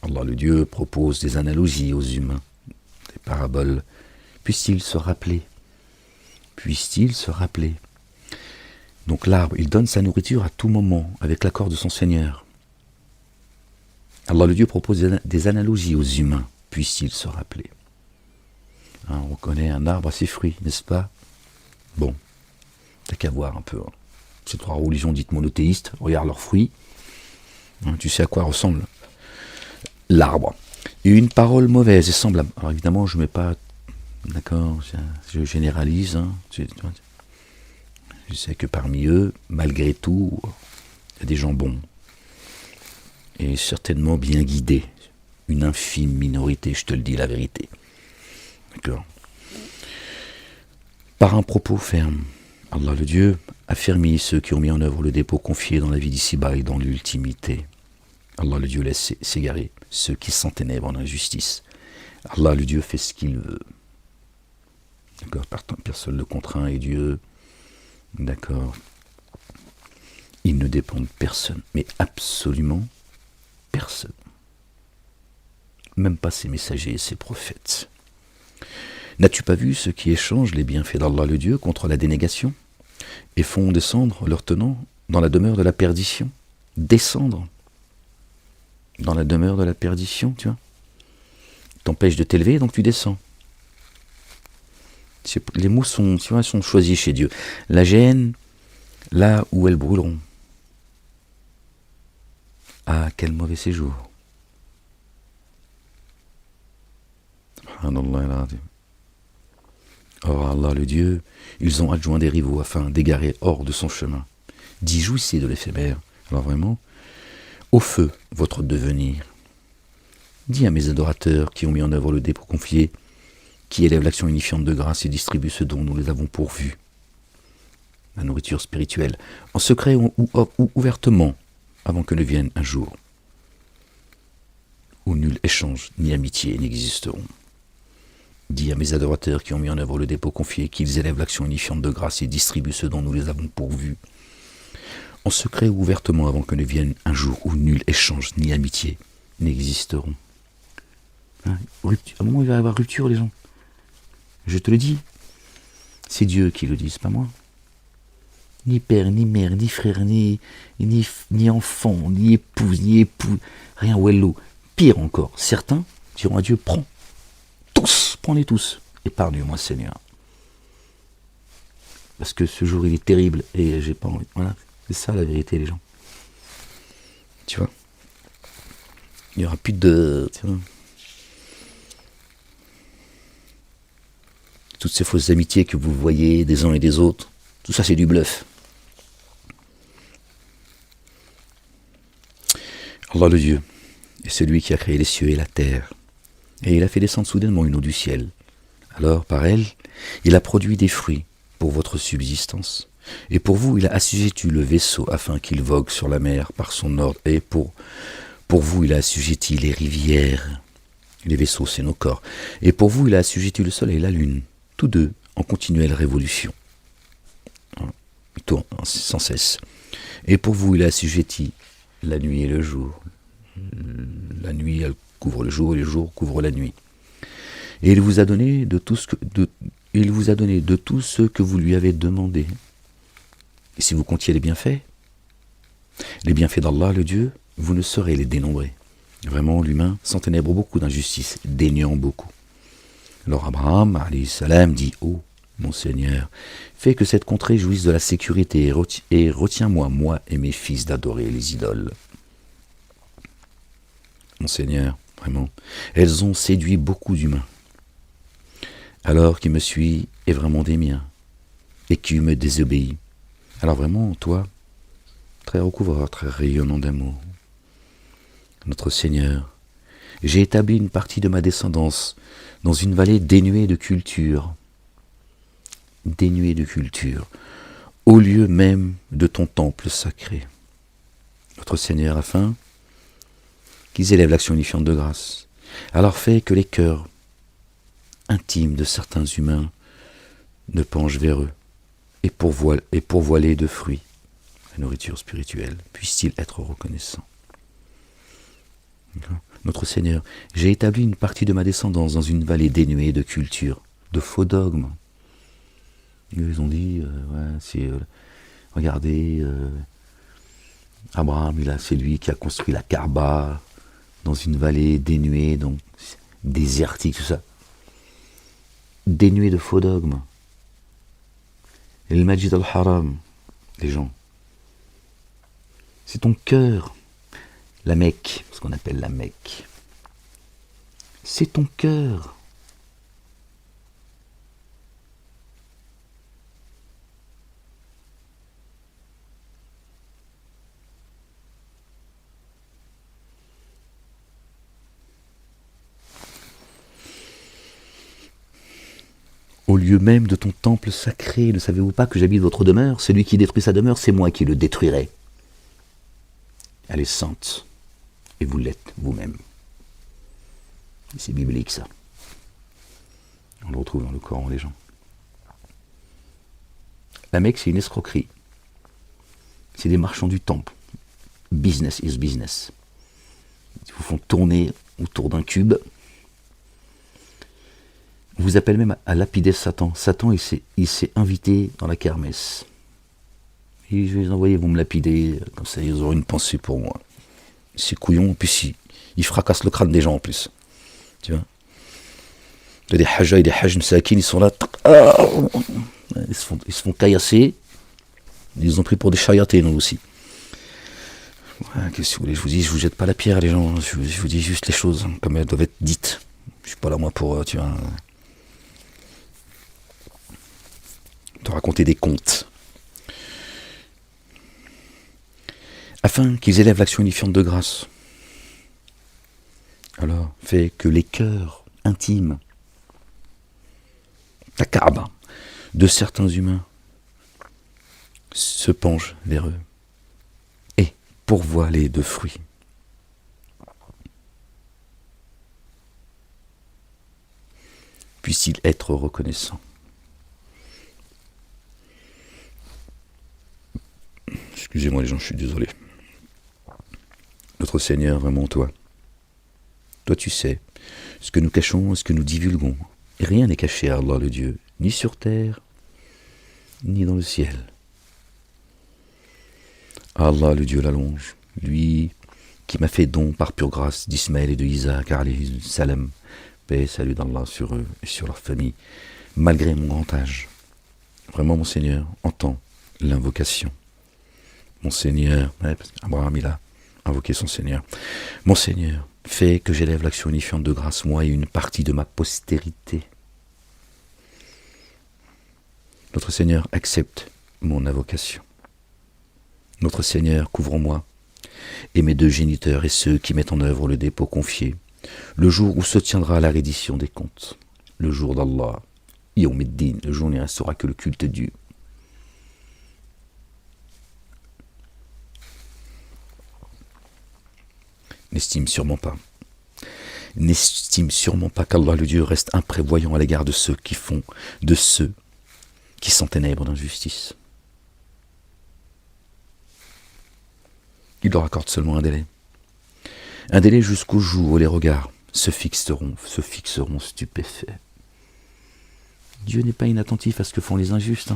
Allah le Dieu propose des analogies aux humains, des paraboles. Puisse-t-il se rappeler? Puisse-t-il se rappeler? Donc l'arbre, il donne sa nourriture à tout moment avec l'accord de son Seigneur. Allah le Dieu propose des analogies aux humains. Puisse-t-il se rappeler? Hein, on reconnaît un arbre à ses fruits, n'est-ce pas? Bon, t'as qu'à voir un peu. Hein. Ces trois religions dites monothéistes, regarde leurs fruits. Hein, tu sais à quoi ressemble l'arbre. Et une parole mauvaise et semblable. Alors évidemment, je ne mets pas... D'accord, je généralise. Hein, je sais que parmi eux, malgré tout, il y a des gens bons. Et certainement bien guidés. Une infime minorité, je te le dis la vérité. D'accord. Par un propos ferme, Allah le Dieu affermit ceux qui ont mis en œuvre le dépôt confié dans la vie d'ici-bas et dans l'ultimité. Allah le Dieu laisse s'égarer ceux qui s'enténèbrent en injustice. Allah le Dieu fait ce qu'il veut. D'accord, personne ne le contraint et Dieu, d'accord, il ne dépend de personne, mais absolument personne. Même pas ses messagers et ses prophètes. N'as-tu pas vu ceux qui échangent les bienfaits d'Allah le Dieu contre la dénégation? et font descendre leurs tenants dans la demeure de la perdition. Descendre dans la demeure de la perdition, tu vois. T'empêches de t'élever, donc tu descends. Les mots sont, tu vois, sont choisis chez Dieu. La géhenne, là où elles brûleront. Ah, quel mauvais séjour. Or Allah le Dieu, ils ont adjoint des rivaux afin d'égarer hors de son chemin, d'y jouissez de l'éphémère. Alors vraiment, au feu votre devenir. Dis à mes adorateurs qui ont mis en œuvre le dépôt confié, qui élève l'action unifiante de grâce et distribue ce dont nous les avons pourvus. La nourriture spirituelle, en secret ou ouvertement, avant que ne vienne un jour où nul échange ni amitié n'existeront. Dis à mes adorateurs qui ont mis en œuvre le dépôt confié, qu'ils élèvent l'action unifiante de grâce et distribuent ce dont nous les avons pourvus, en secret ou ouvertement, avant que ne vienne un jour où nul échange ni amitié n'existeront. À un moment, il va y avoir rupture, les gens. Je te le dis, c'est Dieu qui le dit, c'est pas moi. Ni père, ni mère, ni frère, ni enfant, ni épouse, ni époux, rien, wello. Pire encore, certains diront à Dieu, prends, tous, prends-les tous, épargne-moi Seigneur. Parce que ce jour il est terrible et j'ai pas envie. Voilà, c'est ça la vérité les gens. Tu vois, il n'y aura plus de... Tu vois, toutes ces fausses amitiés que vous voyez des uns et des autres, tout ça c'est du bluff. Allah le Dieu est celui qui a créé les cieux et la terre, et il a fait descendre soudainement une eau du ciel. Alors, par elle, il a produit des fruits pour votre subsistance, et pour vous il a assujetti le vaisseau afin qu'il vogue sur la mer par son ordre, et pour vous il a assujetti les rivières, les vaisseaux c'est nos corps, et pour vous il a assujetti le soleil et la lune, tous deux en continuelle révolution. Ils tournent sans cesse. Et pour vous il a assujetti la nuit et le jour. La nuit, elle couvre le jour et le jour couvre la nuit. Et il vous a donné de tout ce que vous lui avez demandé. Et si vous comptiez les bienfaits d'Allah, le Dieu, vous ne saurez les dénombrer. Vraiment, l'humain s'enténèbre beaucoup d'injustice, déniant beaucoup. Alors Abraham, alayhi salam, dit « Oh, mon Seigneur, fais que cette contrée jouisse de la sécurité et retiens-moi, moi et mes fils, d'adorer les idoles. » Mon Seigneur, vraiment, elles ont séduit beaucoup d'humains. Alors qui me suit est vraiment des miens, et qui me désobéit. Alors vraiment, toi, très recouvreur, très rayonnant d'amour, notre Seigneur, j'ai établi une partie de ma descendance dans une vallée dénuée de culture, au lieu même de ton temple sacré. Notre Seigneur, afin qu'ils élèvent l'action unifiante de grâce. Alors fais que les cœurs intimes de certains humains ne penchent vers eux, et pourvoilés de fruits, la nourriture spirituelle, puissent-ils être reconnaissants. Notre Seigneur, j'ai établi une partie de ma descendance dans une vallée dénuée de culture, de faux dogmes. Ils ont dit, regardez, Abraham, c'est lui qui a construit la Kaaba, dans une vallée dénuée, donc désertique, tout ça. Dénuée de faux dogmes. Et le Majid al-Haram, les gens, c'est ton cœur, la Mecque, ce qu'on appelle la Mecque. C'est ton cœur. Au lieu même de ton temple sacré, ne savez-vous pas que j'habite votre demeure? Celui qui détruit sa demeure, c'est moi qui le détruirai. Elle est sainte, et vous l'êtes vous-même. C'est biblique ça. On le retrouve dans le Coran, les gens. La Mecque, c'est une escroquerie. C'est des marchands du temple. Business is business. Ils vous font tourner autour d'un cube. On vous appelle même à lapider Satan. Satan, il s'est invité dans la kermesse. Et je vais les envoyer, ils vont me lapider, comme ça ils auront une pensée pour moi. Ces couillons, en plus ils fracassent le crâne des gens en plus. Tu vois. Il y a des hajjas et des hajj msakin, ils sont là, ils se font caillasser. Ils ont pris pour des chayatés, nous aussi. Ouais, qu'est-ce que vous voulez, je vous dis, je vous jette pas la pierre, les gens. Je vous dis juste les choses comme elles doivent être dites. Je suis pas là, moi, pour, tu vois, te raconter des contes. Afin qu'ils élèvent l'action unifiante de grâce. Alors, fait que les cœurs intimes, la Kaaba, de certains humains, se penchent vers eux et pourvoient-les de fruits. Puisse-t-il être reconnaissant. Excusez-moi les gens, je suis désolé. Notre Seigneur, vraiment toi. Toi tu sais ce que nous cachons et ce que nous divulguons. Et rien n'est caché à Allah le Dieu, ni sur terre, ni dans le ciel. Allah le Dieu l'allonge, lui qui m'a fait don par pure grâce d'Ismaël et de Isaac, alayhi salam, paix et salut d'Allah sur eux et sur leur famille, malgré mon grand âge. Vraiment mon Seigneur, entends l'invocation. Mon Seigneur, parce qu'Abraham il a invoqué son Seigneur. Mon Seigneur, fais que j'élève l'action unifiante de grâce, moi et une partie de ma postérité. Notre Seigneur, accepte mon invocation. Notre Seigneur, couvre-moi et mes deux géniteurs et ceux qui mettent en œuvre le dépôt confié, le jour où se tiendra la reddition des comptes, le jour d'Allah, Yawmiddin, le jour où il ne restera que le culte Dieu. N'estime sûrement pas qu'Allah le Dieu reste imprévoyant à l'égard de ceux qui s'enténèbrent d'injustice. Il leur accorde seulement un délai jusqu'au jour où les regards se fixeront stupéfaits. Dieu n'est pas inattentif à ce que font les injustes,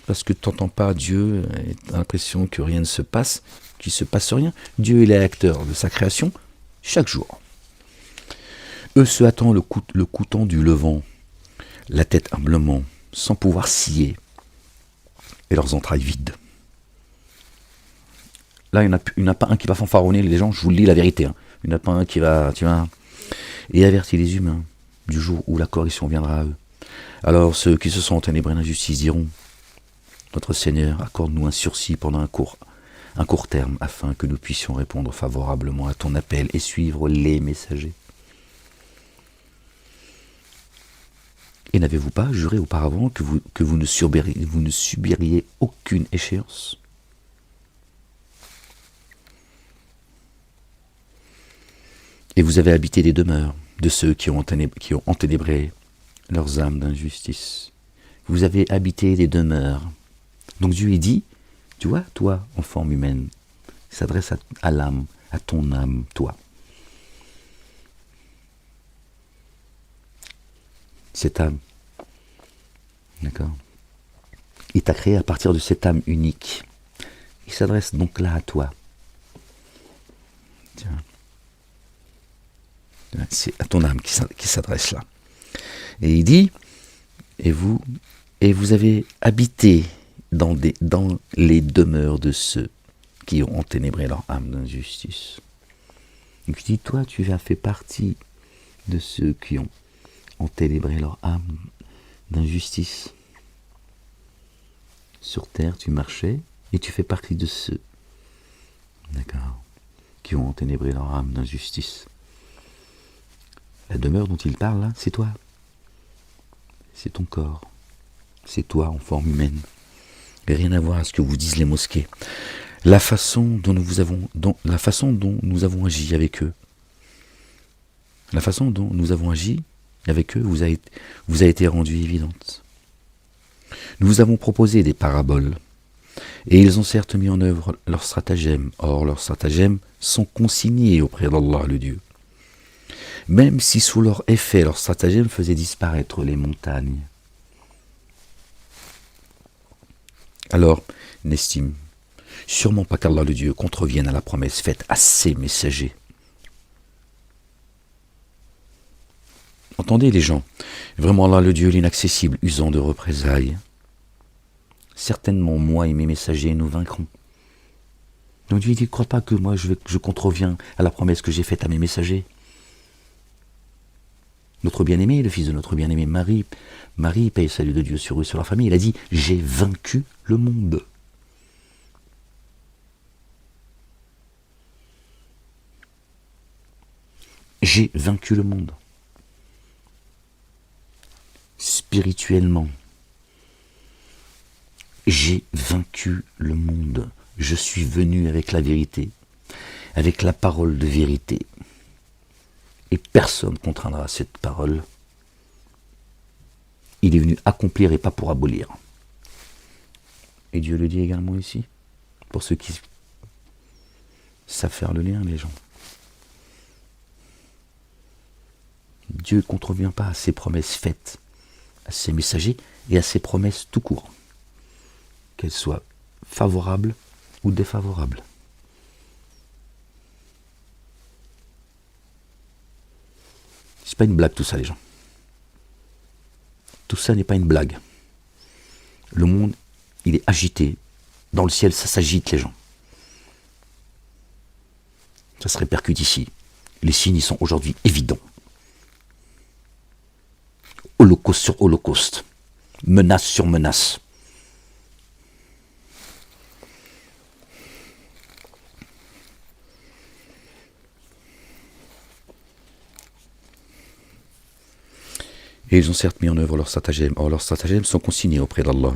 parce que tu n'entends pas Dieu et tu as l'impression que rien ne se passe, qu'il ne se passe rien. Dieu il est acteur de sa création chaque jour. Eux se hâtant le cou tendu levant, la tête humblement, sans pouvoir scier, et leurs entrailles vides. Là, il n'y en a pas un qui va fanfaronner les gens, je vous le dis la vérité. Il n'y en a pas un qui va, tu vois, et avertit les humains du jour où la correction viendra à eux. Alors ceux qui se sont enténébrés d'injustice diront, notre Seigneur, accorde-nous un sursis pendant un court terme, afin que nous puissions répondre favorablement à ton appel et suivre les messagers. Et n'avez-vous pas juré auparavant que vous ne subiriez aucune échéance ? Et vous avez habité des demeures de ceux qui ont enténébré leurs âmes d'injustice. Vous avez habité des demeures. Donc Dieu dit, tu vois, toi, en forme humaine, il s'adresse à l'âme, à ton âme, toi. Cette âme, d'accord ? Il t'a créé à partir de cette âme unique. Il s'adresse donc là à toi. Tiens. C'est à ton âme qui s'adresse là. Et il dit, et vous avez habité dans les demeures de ceux qui ont enténébré leur âme d'injustice. Donc il dit, toi, tu as fait partie de ceux qui ont enténébré leur âme d'injustice. Sur terre, tu marchais et tu fais partie de ceux, d'accord, qui ont enténébré leur âme d'injustice. La demeure dont il parle là, c'est toi. C'est ton corps. C'est toi en forme humaine. Et rien à voir à ce que vous disent les mosquées. La façon dont nous avons agi avec eux. La façon dont nous avons agi avec eux vous a été rendue évidente. Nous vous avons proposé des paraboles. Et ils ont certes mis en œuvre leurs stratagèmes. Or, leurs stratagèmes sont consignés auprès d'Allah le Dieu. Même si sous leur effet, leur stratagème faisait disparaître les montagnes. Alors, n'estime Sûrement pas qu'Allah le Dieu contrevienne à la promesse faite à ses messagers. Entendez les gens, vraiment Allah le Dieu l'inaccessible, usant de représailles. Certainement moi et mes messagers nous vaincrons. Donc Dieu dit, ne crois pas que moi je contreviens à la promesse que j'ai faite à mes messagers. Notre bien-aimé, le fils de notre bien-aimé Marie, paix et salut de Dieu sur eux, sur leur famille, il a dit, j'ai vaincu le monde. J'ai vaincu le monde. Spirituellement, j'ai vaincu le monde. Je suis venu avec la vérité, avec la parole de vérité. Et personne ne contraindra cette parole. Il est venu accomplir et pas pour abolir. Et Dieu le dit également ici, pour ceux qui savent faire le lien, les gens. Dieu ne contrevient pas à ses promesses faites, à ses messagers et à ses promesses tout court, qu'elles soient favorables ou défavorables. C'est pas une blague tout ça, les gens. Tout ça n'est pas une blague. Le monde, il est agité. Dans le ciel, ça s'agite, les gens. Ça se répercute ici. Les signes, ils sont aujourd'hui évidents. Holocauste sur holocauste. Menace sur menace. Et ils ont certes mis en œuvre leurs stratagèmes. Or, leurs stratagèmes sont consignés auprès d'Allah.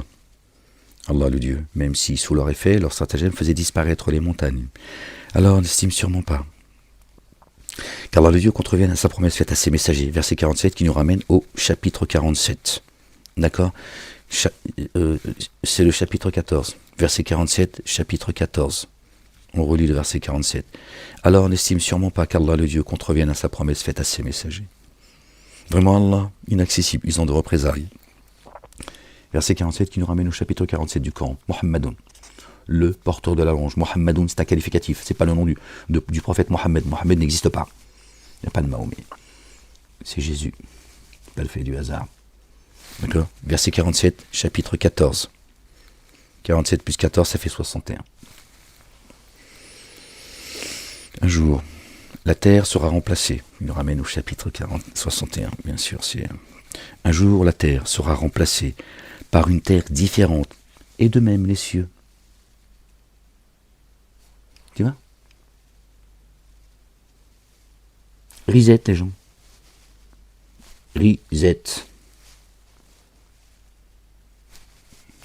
Allah le Dieu, même si, sous leur effet, leurs stratagèmes faisaient disparaître les montagnes. Alors, on n'estime sûrement pas qu'Allah le Dieu contrevienne à sa promesse faite à ses messagers. Verset 47 qui nous ramène au chapitre 47. D'accord ? C'est le chapitre 14. Verset 47, chapitre 14. On relit le verset 47. Alors, on n'estime sûrement pas qu'Allah le Dieu contrevienne à sa promesse faite à ses messagers. Vraiment Allah, inaccessible, usant de représailles. Verset 47 qui nous ramène au chapitre 47 du Coran. Muhammadun, le porteur de la louange. Muhammadun, c'est un qualificatif, c'est pas le nom du prophète Mohammed. Mohammed n'existe pas. Il n'y a pas de Mahomet. C'est Jésus. Pas le fait du hasard. D'accord ? Verset 47, chapitre 14. 47 plus 14, ça fait 61. Un jour, la terre sera remplacée. Il nous ramène au chapitre 61, bien sûr. Un jour, la terre sera remplacée par une terre différente. Et de même, les cieux. Tu vois ? Reset, les gens. Reset.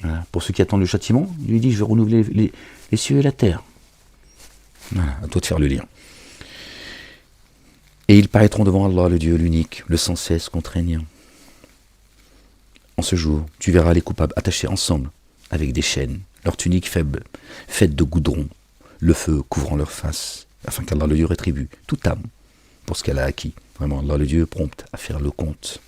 Voilà. Pour ceux qui attendent le châtiment, il lui dit, je vais renouveler les cieux et la terre. Voilà, à toi de faire le lien. Et ils paraîtront devant Allah, le Dieu, l'unique, le sans cesse contraignant. En ce jour, tu verras les coupables attachés ensemble, avec des chaînes, leurs tuniques faibles, faites de goudron, le feu couvrant leur face, afin qu'Allah le Dieu rétribue toute âme pour ce qu'elle a acquis. Vraiment, Allah le Dieu prompt à faire le compte.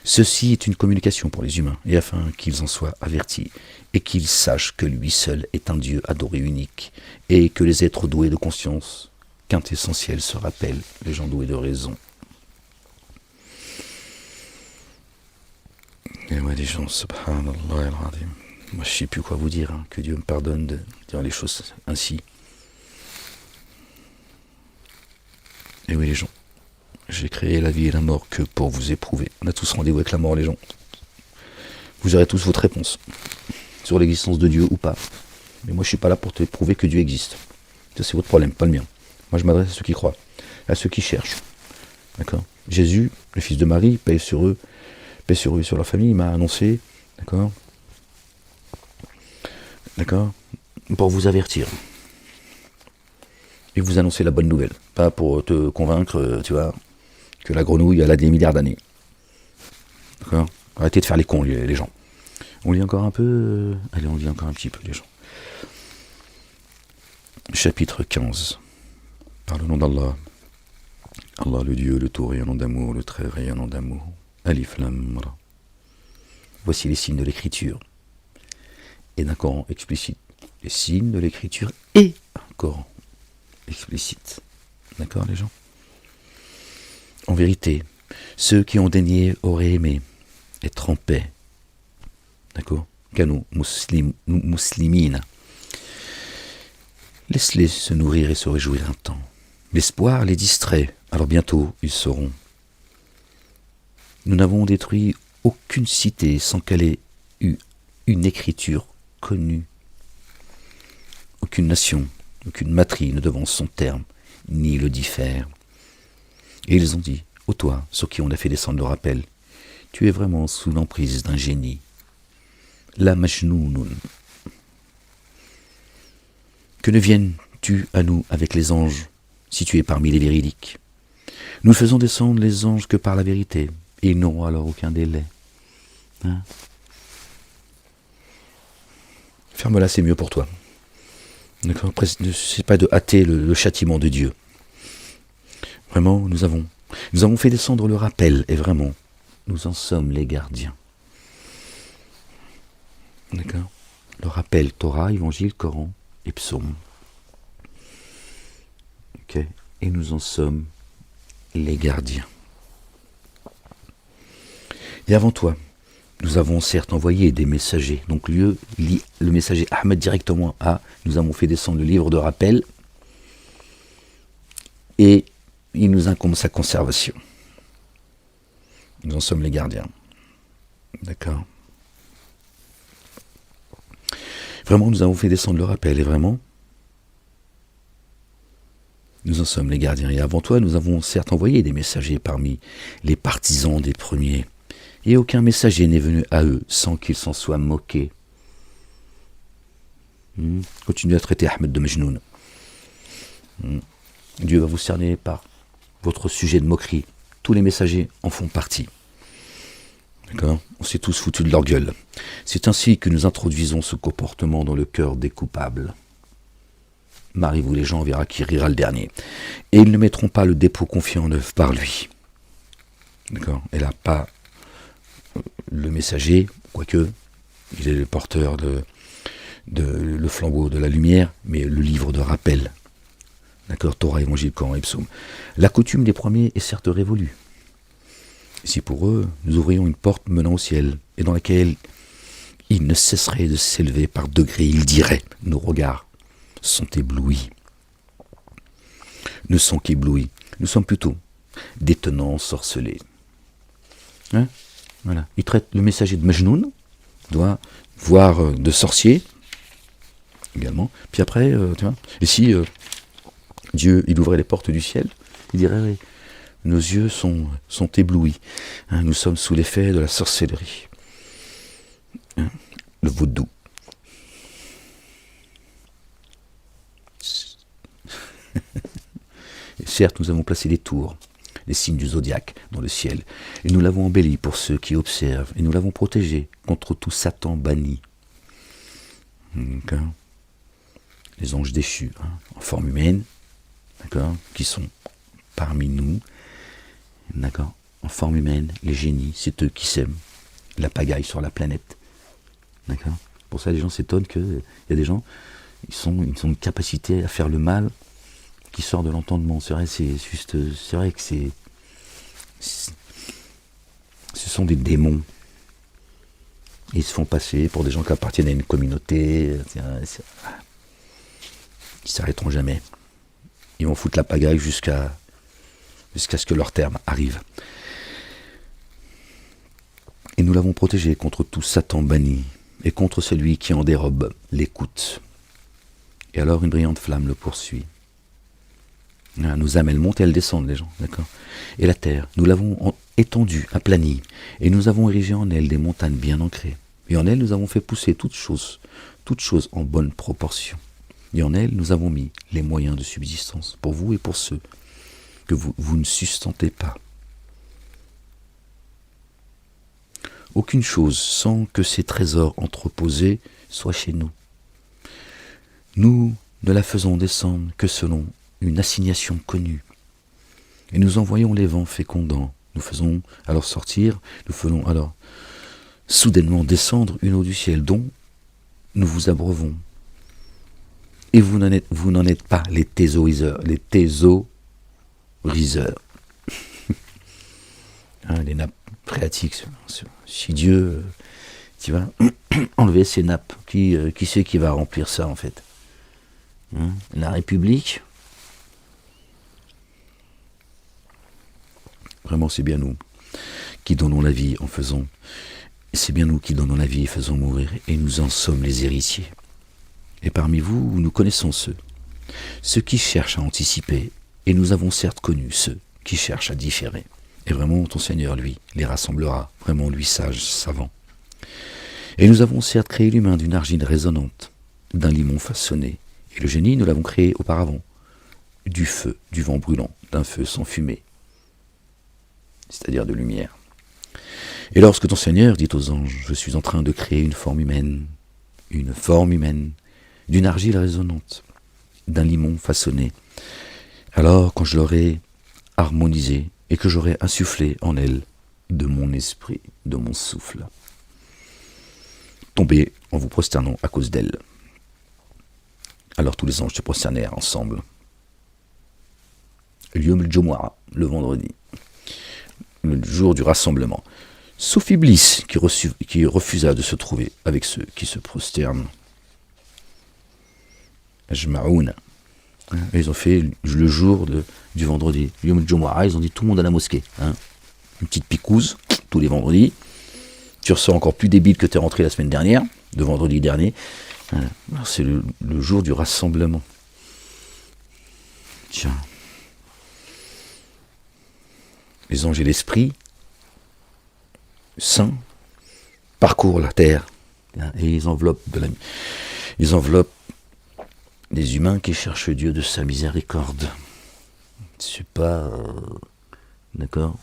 Ceci est une communication pour les humains, et afin qu'ils en soient avertis, et qu'ils sachent que lui seul est un Dieu adoré unique, et que les êtres doués de conscience, quintessentiels, se rappellent, les gens doués de raison. Et ouais, les gens, subhanallah al-azim. Moi, je ne sais plus quoi vous dire, hein, que Dieu me pardonne de dire les choses ainsi. Et oui, les gens, j'ai créé la vie et la mort que pour vous éprouver. On a tous rendez-vous avec la mort, les gens. Vous aurez tous votre réponse sur l'existence de Dieu ou pas. Mais moi, je ne suis pas là pour te prouver que Dieu existe. Ça, c'est votre problème, pas le mien. Moi, je m'adresse à ceux qui croient, à ceux qui cherchent. D'accord ? Jésus, le fils de Marie, paix sur eux et sur leur famille, il m'a annoncé, d'accord, pour vous avertir et vous annoncer la bonne nouvelle, pas pour te convaincre, tu vois, que la grenouille elle a des milliards d'années. D'accord ? Arrêtez de faire les cons, les gens. On lit encore un peu, allez, on lit encore un petit peu, les gens. Chapitre 15. Par le nom d'Allah, Allah le Dieu, le tout rayonnant d'amour, le très rayonnant d'amour. Alif Lam Ra. Voici les signes de l'écriture et d'un Coran explicite les signes de l'écriture et un Coran explicite. D'accord, les gens? En vérité, ceux qui ont daigné auraient aimé être en paix. D'accord? Kanu muslimina. Laisse-les se nourrir et se réjouir un temps. L'espoir les distrait, alors bientôt ils sauront. Nous n'avons détruit aucune cité sans qu'elle ait eu une écriture connue. Aucune nation, aucune matrie ne devance son terme, ni le diffère. Et ils ont dit, ô toi, sur qui on a fait descendre le rappel, tu es vraiment sous l'emprise d'un génie. La Majnoun. Que ne viennes-tu à nous avec les anges, si tu es parmi les véridiques? Nous faisons descendre les anges que par la vérité, et ils n'auront alors aucun délai. Hein? Ferme-la, c'est mieux pour toi. D'accord? Ne sais pas de hâter le châtiment de Dieu. Vraiment, nous avons fait descendre le rappel, et vraiment, nous en sommes les gardiens. D'accord? Le rappel, Torah, Évangile, Coran et Psaume. Ok? Et nous en sommes les gardiens. Et avant toi, nous avons certes envoyé des messagers. Donc le messager Ahmed directement a, nous avons fait descendre le livre de rappel et il nous incombe sa conservation. Nous en sommes les gardiens. D'accord? Vraiment, nous avons fait descendre le rappel et vraiment, nous en sommes les gardiens. Et avant toi, nous avons certes envoyé des messagers parmi les partisans des premiers. Et aucun messager n'est venu à eux sans qu'ils s'en soient moqués. Continuez à traiter Ahmed de Majnoun. Dieu va vous cerner par votre sujet de moquerie. Tous les messagers en font partie. D'accord? On s'est tous foutus de leur gueule. C'est ainsi que nous introduisons ce comportement dans le cœur des coupables. Mariez-vous les gens, on verra qui rira le dernier. Et ils ne mettront pas le dépôt confié en œuvre par lui. D'accord? Et là, pas le messager, quoique il est le porteur de le flambeau de la lumière, mais le livre de rappel. D'accord? Torah, Évangile, Coran et Psaume. La coutume des premiers est certes révolue. Si pour eux, nous ouvrions une porte menant au ciel, et dans laquelle ils ne cesseraient de s'élever par degrés, ils diraient, nos regards sont éblouis. Ne sont qu'éblouis. Nous sommes plutôt des tenants sorcelés. Hein? Voilà. Il traite le messager de Majnoun, doit voir de sorcier également. Puis après, tu vois, et si Dieu, il ouvrait les portes du ciel, il dirait, nos yeux sont éblouis. Hein, nous sommes sous l'effet de la sorcellerie. Hein, le vaudou. Et certes, nous avons placé des tours, les signes du zodiaque dans le ciel, et nous l'avons embelli pour ceux qui observent, et nous l'avons protégé contre tout Satan banni. D'accord? Les anges déchus, hein, en forme humaine, d'accord, qui sont parmi nous, d'accord, en forme humaine, les génies, c'est eux qui sèment la pagaille sur la planète. D'accord? Pour ça, les gens s'étonnent qu'il y a des gens, ils ont une capacité à faire le mal qui sort de l'entendement. C'est vrai, c'est vrai que ce sont des démons. Ils se font passer pour des gens qui appartiennent à une communauté. Ils s'arrêteront jamais. Ils vont foutre la pagaille jusqu'à ce que leur terme arrive. Et nous l'avons protégé contre tout Satan banni, et contre celui qui en dérobe l'écoute. Et alors une brillante flamme le poursuit. Nos âmes, elles montent et elles descendent, les gens, d'accord? Et la terre, nous l'avons étendue, aplanie, et nous avons érigé en elle des montagnes bien ancrées. Et en elle, nous avons fait pousser toutes choses en bonne proportion. Et en elle, nous avons mis les moyens de subsistance, pour vous et pour ceux que vous ne sustentez pas. Aucune chose sans que ces trésors entreposés soient chez nous. Nous ne la faisons descendre que selon une assignation connue. Et nous envoyons les vents fécondants. Nous faisons alors sortir, nous faisons alors soudainement descendre une eau du ciel dont nous vous abreuvons. Et vous n'en êtes pas les thésauriseurs. Les thésauriseurs. Hein, les nappes phréatiques. Si Dieu, tu vas enlever ces nappes, qui c'est qui va remplir ça en fait? Hein, la République? Vraiment, c'est bien nous qui donnons la vie en faisant. C'est bien nous qui donnons la vie et faisons mourir, et nous en sommes les héritiers. Et parmi vous, nous connaissons ceux qui cherchent à anticiper, et nous avons certes connu ceux qui cherchent à différer. Et vraiment, ton Seigneur, lui, les rassemblera, vraiment, lui, sage, savant. Et nous avons certes créé l'humain d'une argile résonnante, d'un limon façonné, et le génie, nous l'avons créé auparavant, du feu, du vent brûlant, d'un feu sans fumée, c'est-à-dire de lumière. Et lorsque ton Seigneur dit aux anges, je suis en train de créer une forme humaine, d'une argile résonnante, d'un limon façonné, alors quand je l'aurai harmonisée et que j'aurai insufflé en elle de mon esprit, de mon souffle, tombez en vous prosternant à cause d'elle. Alors tous les anges se prosternèrent ensemble. Yom el-Jumu'ah, le vendredi, le jour du rassemblement. Sauf Iblis qui refusa de se trouver avec ceux qui se prosternent. Ajma'oun. Ils ont fait le jour du vendredi. Yom el-Jumu'ah, ils ont dit tout le monde à la mosquée. Hein. Une petite picouse tous les vendredis. Tu ressors encore plus débile que tu es rentré la semaine dernière, le vendredi dernier. C'est le jour du rassemblement. Tiens. Les anges et l'esprit saint parcourent la terre et ils enveloppent les humains qui cherchent Dieu de sa miséricorde. C'est pas d'accord,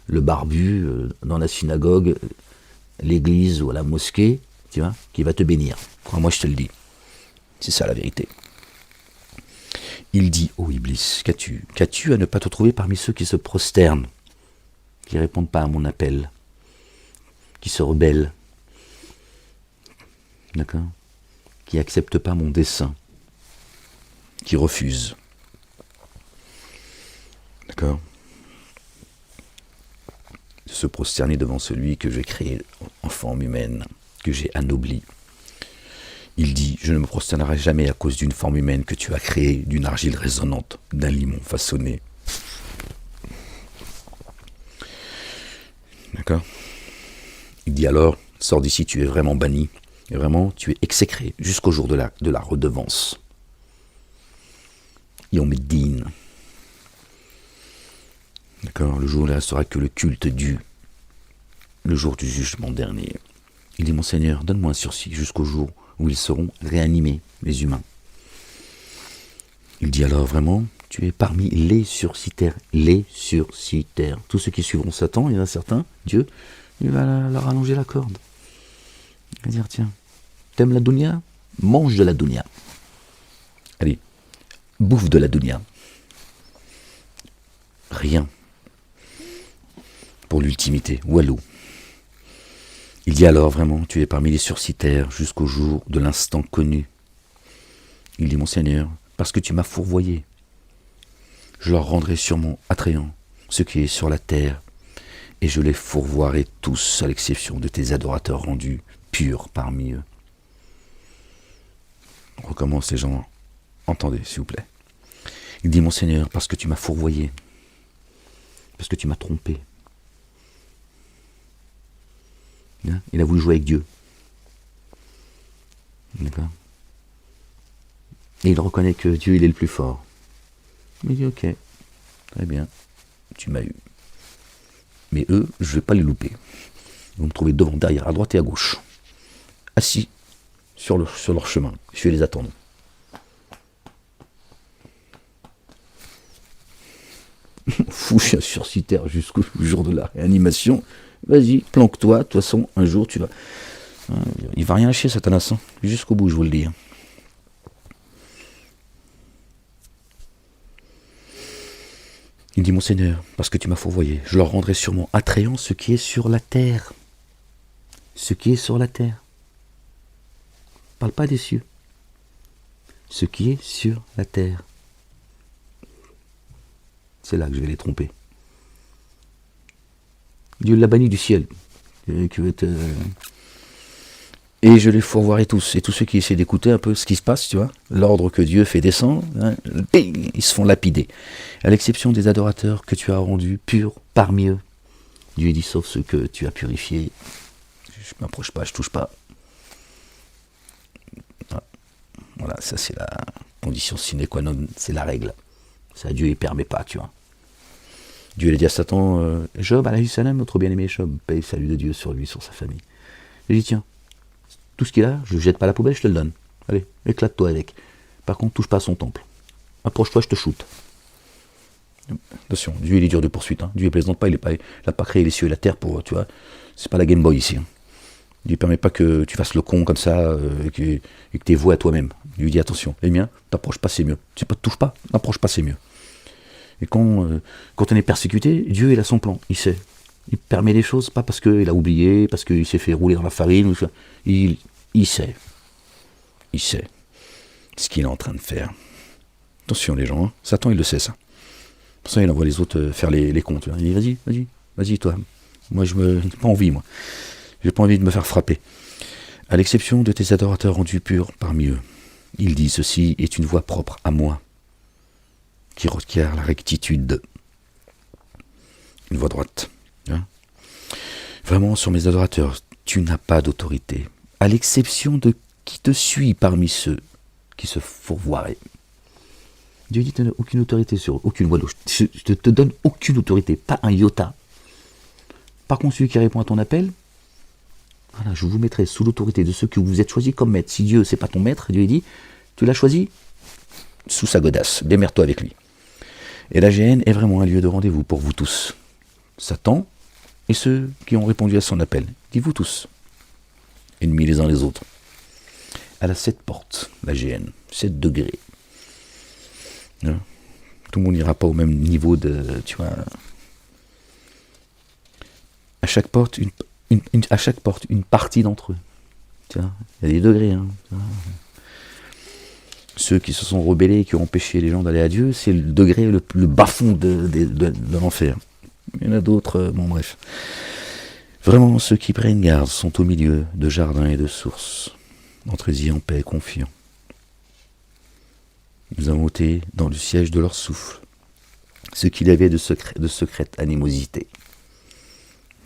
le barbu dans la synagogue, l'église ou à la mosquée, tu vois, qui va te bénir. Crois-moi, je te le dis. C'est ça la vérité. Il dit, ô Iblis, qu'as-tu à ne pas te trouver parmi ceux qui se prosternent, qui répondent pas à mon appel, qui se rebellent, d'accord, qui acceptent pas mon dessein, qui refusent, d'accord, de se prosterner devant celui que j'ai créé en forme humaine, que j'ai anobli. Il dit, je ne me prosternerai jamais à cause d'une forme humaine que tu as créée, d'une argile résonnante, d'un limon façonné. D'accord? Il dit alors, sors d'ici, tu es vraiment banni, et vraiment, tu es exécré jusqu'au jour de la redevance. Yom Din. D'accord? Le jour où il ne restera que le culte dû, le jour du jugement dernier. Il dit, mon Seigneur, donne-moi un sursis jusqu'au jour où ils seront réanimés, les humains. Il dit alors vraiment, tu es parmi les sursitaires, tous ceux qui suivront Satan, il y en a certains, Dieu, il va leur allonger la corde. Il va dire, tiens, t'aimes la dunya? Mange de la dunya. Allez, bouffe de la dunya. Rien pour l'ultimité, walou. Il dit alors vraiment, tu es parmi les sursitaires jusqu'au jour de l'instant connu. Il dit, mon Seigneur, parce que tu m'as fourvoyé, je leur rendrai sûrement attrayant ce qui est sur la terre, et je les fourvoierai tous, à l'exception de tes adorateurs rendus purs parmi eux. On recommence, les gens, entendez, s'il vous plaît. Il dit, mon Seigneur, parce que tu m'as fourvoyé, parce que tu m'as trompé. Il a voulu jouer avec Dieu. D'accord? Et il reconnaît que Dieu, il est le plus fort. Il dit, ok, très bien, tu m'as eu. Mais eux, je ne vais pas les louper. Ils vont me trouver devant, derrière, à droite et à gauche. Assis sur leur chemin. Je vais les attendre. Fou, je suis sursitaire jusqu'au jour de la réanimation. Vas-y, planque-toi, de toute façon, un jour tu vas... Il va rien lâcher, Satanas, hein. Jusqu'au bout, je vous le dis. Il dit, mon Seigneur, parce que tu m'as fourvoyé, je leur rendrai sûrement attrayant ce qui est sur la terre. Ce qui est sur la terre. Parle pas des cieux. ce qui est sur la terre. C'est là que je vais les tromper. Dieu l'a banni du ciel. Et je les fourvoierai tous. Et tous ceux qui essaient d'écouter un peu ce qui se passe, tu vois, l'ordre que Dieu fait descendre, hein, ils se font lapider. À l'exception des adorateurs que tu as rendus purs parmi eux. Dieu dit, sauf ceux que tu as purifiés. Je ne m'approche pas, je ne touche pas. Voilà, ça c'est la condition sine qua non, c'est la règle. Ça, Dieu ne permet pas, tu vois. Dieu a dit à Satan, Job, alayhi salam, notre bien-aimé Job, paix et salut de Dieu sur lui, sur sa famille. Il dit, tiens, tout ce qu'il a, je ne jette pas à la poubelle, je te le donne. Allez, éclate-toi avec. Par contre, touche pas à son temple. Approche-toi, je te shoot. Attention, Dieu il est dur de poursuite. Hein. Dieu ne plaisante pas, il n'a pas créé les cieux et la terre pour, tu vois, c'est pas la Game Boy ici. Hein. Dieu ne permet pas que tu fasses le con comme ça et que tu es voué à toi-même. Dieu dit attention, les miens, t'approches pas, c'est mieux. Tu ne touches pas, n'approche pas, c'est mieux. Et quand on est persécuté, Dieu il a son plan, il sait. Il permet les choses, pas parce qu'il a oublié, parce qu'il s'est fait rouler dans la farine. Il sait. Il sait ce qu'il est en train de faire. Attention les gens, hein. Satan il le sait ça. Pour ça il envoie les autres faire les comptes. Il dit vas-y toi. Moi j'ai pas envie moi. J'ai pas envie de me faire frapper. À l'exception de tes adorateurs rendus purs parmi eux. Il dit ceci est une voie propre à moi, qui requiert la rectitude. Une voie droite. Hein. Vraiment sur mes adorateurs, tu n'as pas d'autorité. À l'exception de qui te suit parmi ceux qui se fourvoieraient. Dieu dit, tu n'as aucune autorité sur aucune voie. Je te donne aucune autorité, pas un iota. Par contre, celui qui répond à ton appel, voilà, je vous mettrai sous l'autorité de ceux que vous êtes choisis comme maître. Si Dieu, c'est pas ton maître, Dieu dit, tu l'as choisi sous sa godasse, démerde-toi avec lui. Et la GN est vraiment un lieu de rendez-vous pour vous tous. Satan et ceux qui ont répondu à son appel. Dites-vous tous, ennemis les uns les autres. Elle a 7 portes, la GN, 7 degrés. Hein? Tout le monde n'ira pas au même niveau de, tu vois. À chaque porte, une partie d'entre eux. Tu vois, il y a des degrés. Hein, ceux qui se sont rebellés, qui ont empêché les gens d'aller à Dieu, c'est le degré le bas-fond de l'enfer. Il y en a d'autres, bon bref. Vraiment, ceux qui prennent garde sont au milieu de jardins et de sources. Entrez-y en paix et confiants. Nous avons été dans le siège de leur souffle, ce qu'il y avait de secrète animosité.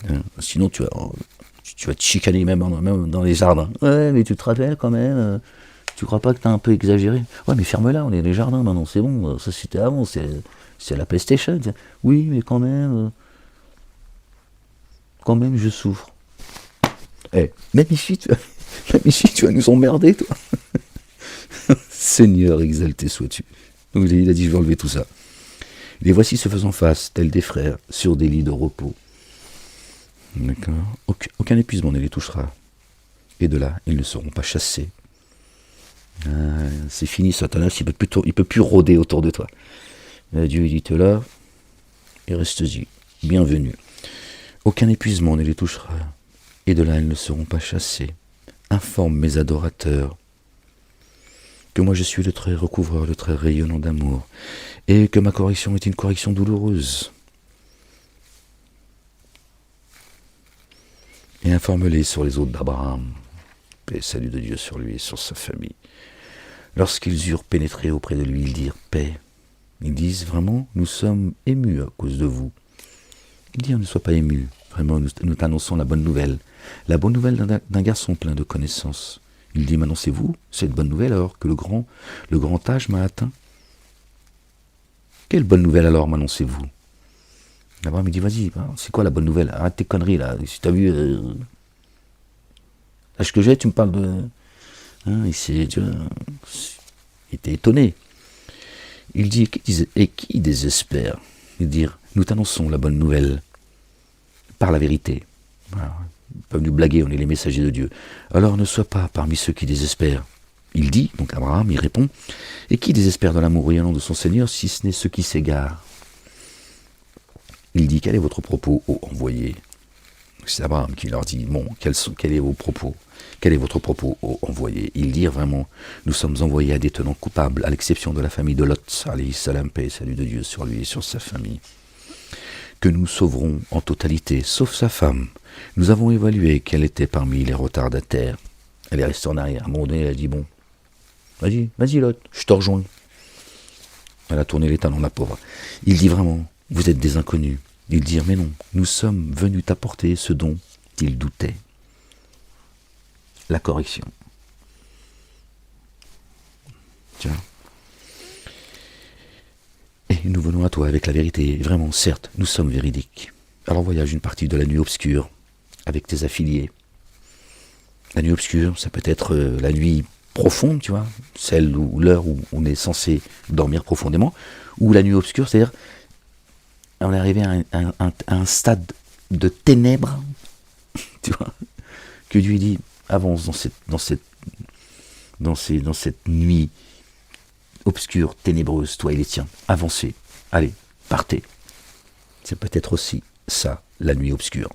Hein, sinon, tu vas te chicaner même dans les jardins. Ouais, mais tu te rappelles quand même, tu crois pas que t'as un peu exagéré? Ouais, mais ferme-la, on est dans les jardins maintenant, c'est bon, ça c'était avant, c'est la PlayStation. Oui, mais quand même je souffre. Même ici, tu vas nous emmerder, toi. Seigneur, exalté sois-tu. Donc il a dit, je vais enlever tout ça. Les voici se faisant face, tels des frères, sur des lits de repos. D'accord. Aucun épuisement ne les touchera. Et de là, ils ne seront pas chassés. C'est fini, Satanas, il peut plus rôder autour de toi. Dieu, il dit là, et reste-y. Bienvenue. Aucun épuisement ne les touchera. Et de là, ils ne seront pas chassés. Informe mes adorateurs que moi je suis le trait recouvreur, le trait rayonnant d'amour, et que ma correction est une correction douloureuse. Et informe-les sur les hôtes d'Abraham, paix et salut de Dieu sur lui et sur sa famille. Lorsqu'ils eurent pénétré auprès de lui, ils dirent paix. Ils disent vraiment, nous sommes émus à cause de vous. Il dit, ne sois pas ému, vraiment, nous t'annonçons la bonne nouvelle d'un garçon plein de connaissances. Il dit, m'annoncez-vous cette bonne nouvelle alors que le grand âge m'a atteint? Quelle bonne nouvelle alors m'annoncez-vous? Abraham il dit, vas-y, c'est quoi la bonne nouvelle? Arrête tes conneries là, si t'as vu l'âge que j'ai, tu me parles de... Hein, il était étonné. Il dit, et qui désespère? Il dit, nous t'annonçons la bonne nouvelle par la vérité. Voilà. Pas venu blaguer, on est les messagers de Dieu. Alors ne sois pas parmi ceux qui désespèrent. Il dit, donc Abraham, il répond, et qui désespère dans l'amour rayonnant de son Seigneur, si ce n'est ceux qui s'égarent? Il dit, quel est votre propos, ô envoyé? C'est Abraham qui leur dit, bon, quels sont vos propos? Quel est votre propos, ô envoyé? Ils dirent vraiment, nous sommes envoyés à des tenants coupables, à l'exception de la famille de Lot, alayhi salam, paix et salut de Dieu sur lui et sur sa famille, que nous sauverons en totalité, sauf sa femme. Nous avons évalué qu'elle était parmi les retardataires. Elle est restée en arrière. À un moment donné, elle a dit, bon, vas-y Lot, je te rejoins. Elle a tourné les talons, la pauvre. Il dit vraiment, vous êtes des inconnus. Ils dirent, mais non, nous sommes venus t'apporter ce dont ils doutaient. La correction. Tiens. Et nous venons à toi avec la vérité. Vraiment, certes, nous sommes véridiques. Alors voyage une partie de la nuit obscure avec tes affiliés. La nuit obscure, ça peut être la nuit profonde, tu vois, celle où l'heure où on est censé dormir profondément, ou la nuit obscure, c'est-à-dire on est arrivé à un stade de ténèbres, tu vois, que Dieu dit avance dans cette nuit obscure, ténébreuse, toi et les tiens, avancez, allez, partez. C'est peut-être aussi ça, la nuit obscure.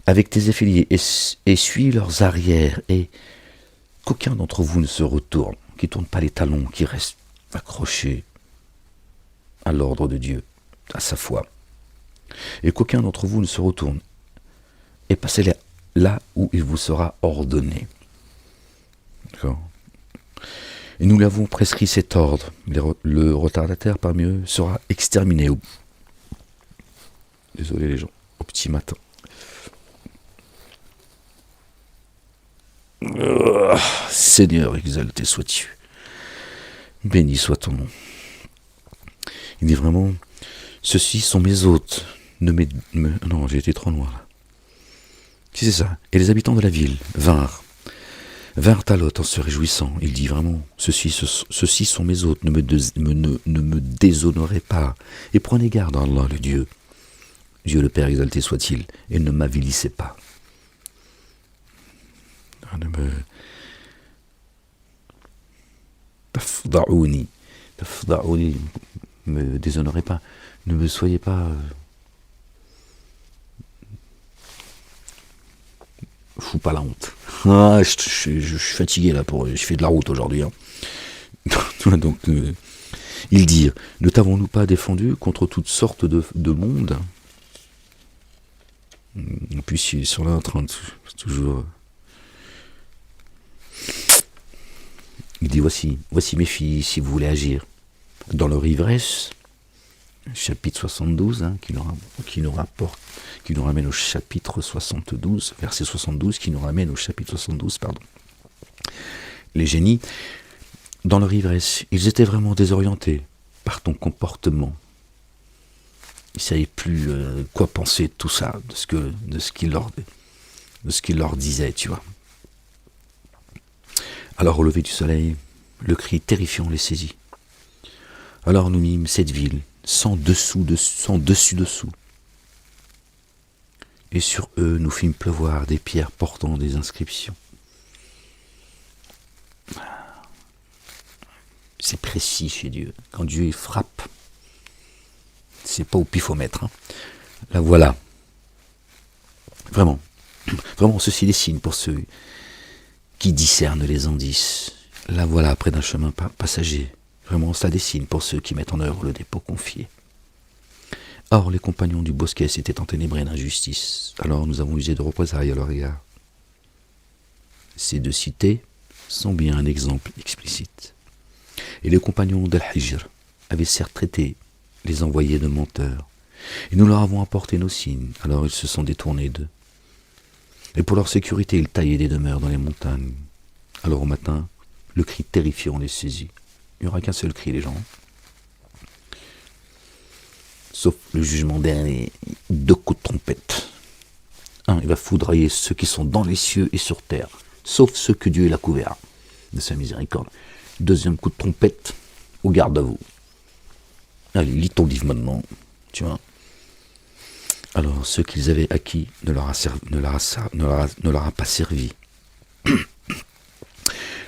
Avec tes affiliés, essuie leurs arrières, et qu'aucun d'entre vous ne se retourne, qui ne tourne pas les talons, qui reste accroché à l'ordre de Dieu, à sa foi. Et qu'aucun d'entre vous ne se retourne, et passez là où il vous sera ordonné. D'accord. Et nous l'avons prescrit cet ordre. Le retardataire parmi eux sera exterminé. Désolé les gens, au petit matin. Seigneur, exalté sois-tu. Béni soit ton nom. Il dit vraiment, ceux-ci sont mes hôtes. Non, j'ai été trop loin là. Si c'est ça. Et les habitants de la ville vinrent à Lot en se réjouissant. Il dit vraiment, ceux-ci sont mes hôtes, ne me déshonorez pas. Et prenez garde à Allah, le Dieu. Dieu le Père exalté soit-il, et ne m'avilissez pas. Ne me déshonorez pas. Ne me soyez pas... fous pas la honte. Ah, je suis fatigué là, je fais de la route aujourd'hui. Hein. Donc, ils dirent, ne t'avons-nous pas défendu contre toutes sortes de monde? Et puis ils sont là en train de toujours... Il dit, voici mes filles, si vous voulez agir. Dans leur ivresse, chapitre 72, hein, qui nous ramène au chapitre 72, verset 72, qui nous ramène au chapitre 72, pardon. Les génies, dans leur ivresse, ils étaient vraiment désorientés par ton comportement. Ils ne savaient plus quoi penser de tout ça, de ce qu'il leur disait, tu vois. Alors au lever du soleil, le cri terrifiant les saisit. Alors nous mîmes cette ville, sans dessus-dessous. Et sur eux, nous fîmes pleuvoir des pierres portant des inscriptions. C'est précis chez Dieu. Quand Dieu il frappe, c'est pas au pifomètre. Hein. Là voilà. Vraiment, ceci des signes pour ceux qui discernent les indices. Là voilà, près d'un chemin passager. Vraiment, ça des signes pour ceux qui mettent en œuvre le dépôt confié. Or, les compagnons du bosquet s'étaient enténébrés d'injustice. Alors nous avons usé de représailles à leur égard. Ces deux cités sont bien un exemple explicite. Et les compagnons d'Al-Hijr avaient certes traité les envoyés de menteurs. Et nous leur avons apporté nos signes. Alors ils se sont détournés d'eux. Et pour leur sécurité, ils taillaient des demeures dans les montagnes. Alors au matin, le cri terrifiant les saisit. Il n'y aura qu'un seul cri, les gens. Sauf le jugement dernier, 2 coups de trompette. Un, il va foudroyer ceux qui sont dans les cieux et sur terre, sauf ceux que Dieu a couverts de sa miséricorde. 2e coup de trompette, au garde à vous. Allez, lis ton livre maintenant, tu vois. Alors, ce qu'ils avaient acquis ne leur a pas servi.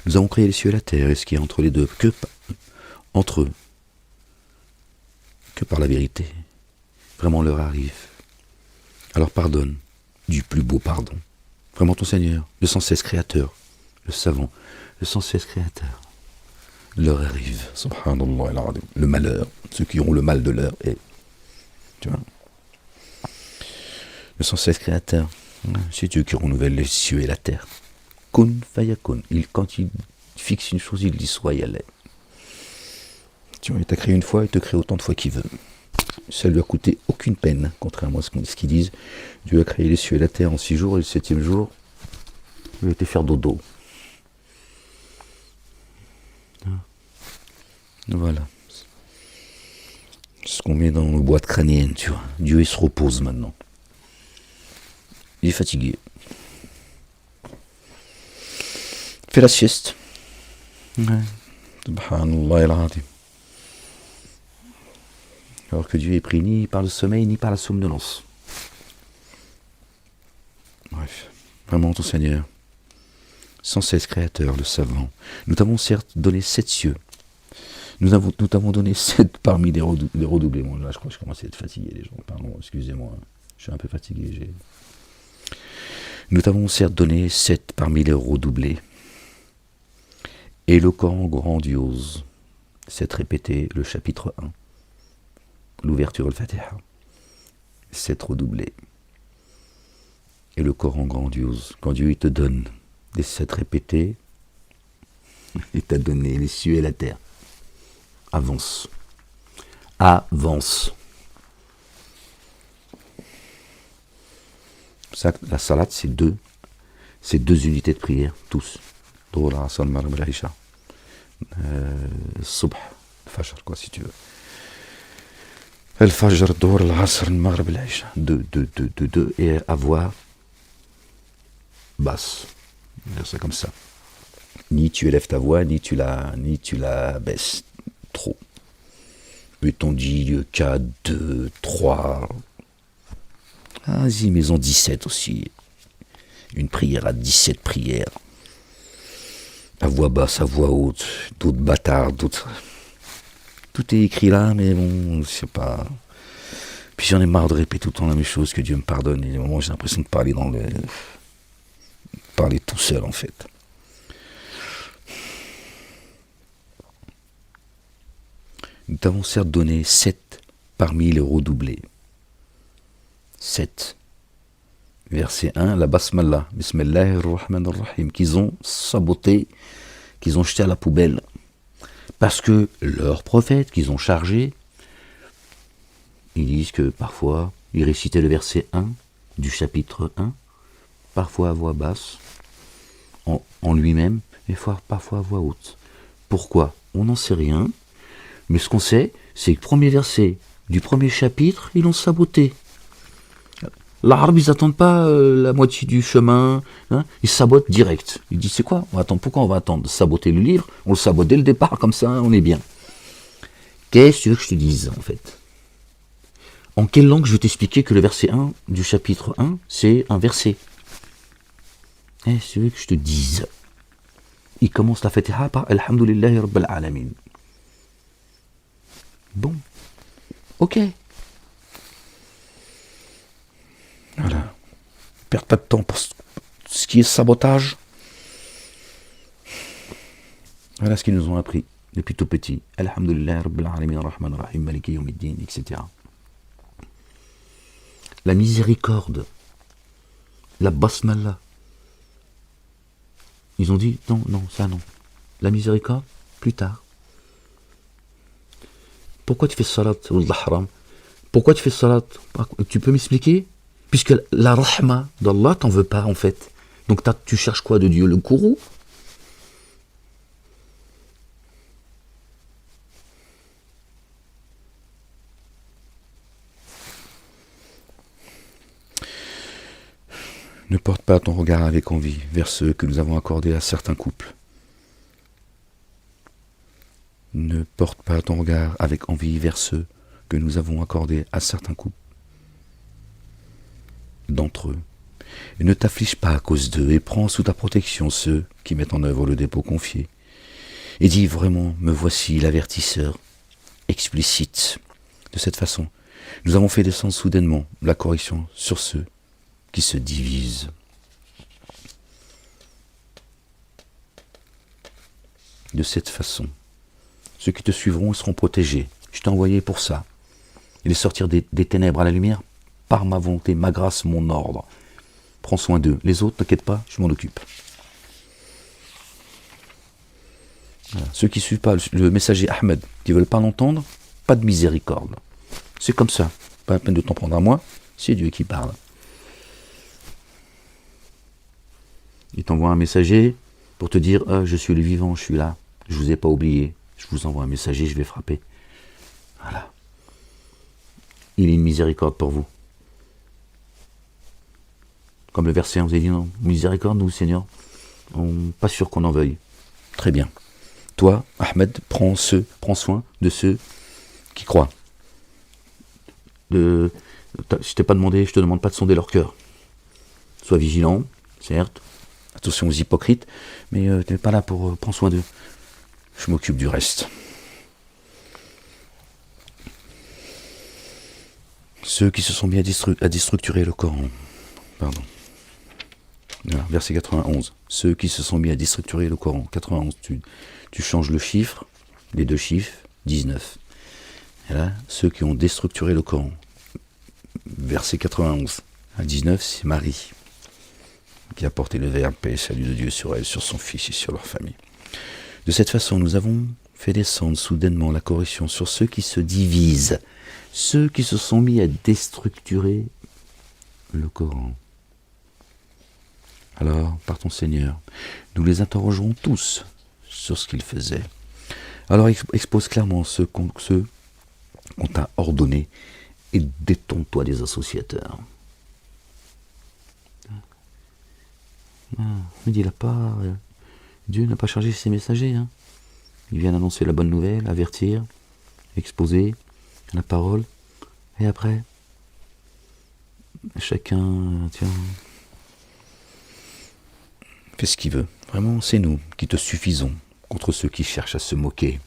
Nous avons créé les cieux et la terre, et ce qui est entre les deux, entre eux, que par la vérité. Vraiment leur arrive. Alors pardonne, du plus beau pardon. Vraiment ton Seigneur, le sans cesse créateur, le savant, le sans cesse créateur. L'heure arrive, subhanallah al-azim. Le malheur, ceux qui auront le mal de l'heure, et tu vois, le sans cesse créateur, c'est Dieu qui renouvelle les cieux et la terre. Kun fayakun. Quand il fixe une chose, il dit soit y aller. Tu vois, il t'a créé une fois, il te crée autant de fois qu'il veut. Ça lui a coûté aucune peine, contrairement à ce qu'ils disent. Dieu a créé les cieux et la terre en 6 jours, et le 7e jour, il a été faire dodo. Voilà. C'est ce qu'on met dans nos boîtes crâniennes, tu vois. Dieu, il se repose maintenant. Il est fatigué. Fait la sieste. Subhanallah al-azim. Alors que Dieu est pris ni par le sommeil, ni par la somnolence. Bref, vraiment ton Seigneur, sans cesse créateur, le savant. Nous t'avons certes donné 7 cieux. Nous t'avons donné 7 parmi les redoublés. Bon, là, je crois que je commence à être fatigué, les gens. Pardon, excusez-moi. Je suis un peu fatigué. Nous t'avons certes donné 7 parmi les redoublés. Et le Coran grandiose. 7 répété, le chapitre 1. L'ouverture al-Fatiha. 7 redoublés. Et le Coran grandiose. Quand Dieu il te donne les 7 répétés, il t'a donné les cieux et la terre. Avance. Avance. Ça, la salat, c'est deux unités de prière, tous. Dhuhr, Asr, Maghrib, Isha. Subh, Fajr, quoi, si tu veux. Al-Fajr, Dhuhr, Asr, Maghrib, Isha. Deux, et à voix basse. C'est comme ça. Ni tu élèves ta voix, ni tu la baisses trop. Mettons dit 4, 2, 3. Vas-y, maison 17 aussi. Une prière à 17 prières. À voix basse, à voix haute. D'autres bâtards, d'autres. Tout est écrit là, mais bon, je sais pas. Puis j'en ai marre de répéter tout le temps la même chose, que Dieu me pardonne. Et à un moment, j'ai l'impression de parler parler tout seul, en fait. Nous t'avons certes donné 7 parmi les redoublés. 7. Verset 1, la basmallah, bismillahirrahmanirrahim, qu'ils ont saboté, qu'ils ont jeté à la poubelle. Parce que leurs prophètes qu'ils ont chargés, ils disent que parfois, ils récitaient le verset 1 du chapitre 1, parfois à voix basse, en lui-même, et parfois à voix haute. Pourquoi? On n'en sait rien. Mais ce qu'on sait, c'est que le premier verset du premier chapitre, ils l'ont saboté. L'arabe, ils n'attendent pas la moitié du chemin, hein, ils sabotent direct. Ils disent, c'est quoi? Pourquoi on va attendre de saboter le livre? On le sabote dès le départ, comme ça, on est bien. Qu'est-ce que tu veux que je te dise, en fait? En quelle langue je vais t'expliquer que le verset 1 du chapitre 1, c'est un verset? Qu'est-ce que tu veux que je te dise? Il commence la Fatiha par Alhamdulillahi Rabbil Alamin. Bon, ok. Voilà. Perds pas de temps pour ce qui est sabotage. Voilà ce qu'ils nous ont appris depuis tout petit. Alhamdulillah, Rabbil Alamin, Rahman Rahim, Maliki Yawmiddin, etc. La miséricorde, la basmala. Ils ont dit non, ça non. La miséricorde, plus tard. Pourquoi tu fais salat ou l'ahram? Pourquoi tu fais salat? Tu peux m'expliquer? Puisque la rahma d'Allah, t'en veux pas en fait. Donc tu cherches quoi de Dieu? Le courroux? Ne porte pas ton regard avec envie vers ceux que nous avons accordés à certains couples. Ne porte pas ton regard avec envie vers ceux que nous avons accordés à certains couples d'entre eux. Et ne t'afflige pas à cause d'eux, et prends sous ta protection ceux qui mettent en œuvre le dépôt confié. Et dis vraiment, me voici l'avertisseur explicite. De cette façon, nous avons fait descendre soudainement la correction sur ceux qui se divisent. De cette façon, ceux qui te suivront seront protégés. Je t'ai envoyé pour ça. Et les sortir des ténèbres à la lumière par ma volonté, ma grâce, mon ordre. Prends soin d'eux. Les autres, t'inquiète pas, je m'en occupe. Voilà. Ceux qui ne suivent pas le messager Ahmed, qui ne veulent pas l'entendre, pas de miséricorde. C'est comme ça. Pas la peine de t'en prendre à moi, c'est Dieu qui parle. Il t'envoie un messager pour te dire je suis le vivant, je suis là, je vous ai pas oublié, je vous envoie un messager, je vais frapper. Voilà. Il est une miséricorde pour vous. Comme le verset 1 vous a dit, non, miséricorde, nous, Seigneur, pas sûr qu'on en veuille. Très bien. Toi, Ahmed, prends soin de ceux qui croient. Je t'ai pas demandé, je te demande pas de sonder leur cœur. Sois vigilant, certes. Attention aux hypocrites, mais tu n'es pas là pour prendre soin d'eux. Je m'occupe du reste. Ceux qui se sont mis à déstructurer le Coran. Pardon. Voilà, verset 91. Ceux qui se sont mis à déstructurer le Coran. 91. Tu changes le chiffre, les deux chiffres, 19. Et là, ceux qui ont déstructuré le Coran. Verset 91. À 19, c'est Marie qui a porté le verbe, paix et salut de Dieu sur elle, sur son fils et sur leur famille. De cette façon, nous avons fait descendre soudainement la correction sur ceux qui se divisent, ceux qui se sont mis à déstructurer le Coran. Alors, par ton Seigneur, nous les interrogerons tous sur ce qu'ils faisaient. Alors expose clairement ceux qu'on t'a ordonné et détourne-toi des associateurs. Mais Dieu n'a pas chargé ses messagers. Hein. Ils viennent annoncer la bonne nouvelle, avertir, exposer la parole. Et après, chacun fait ce qu'il veut. Vraiment, c'est nous qui te suffisons contre ceux qui cherchent à se moquer.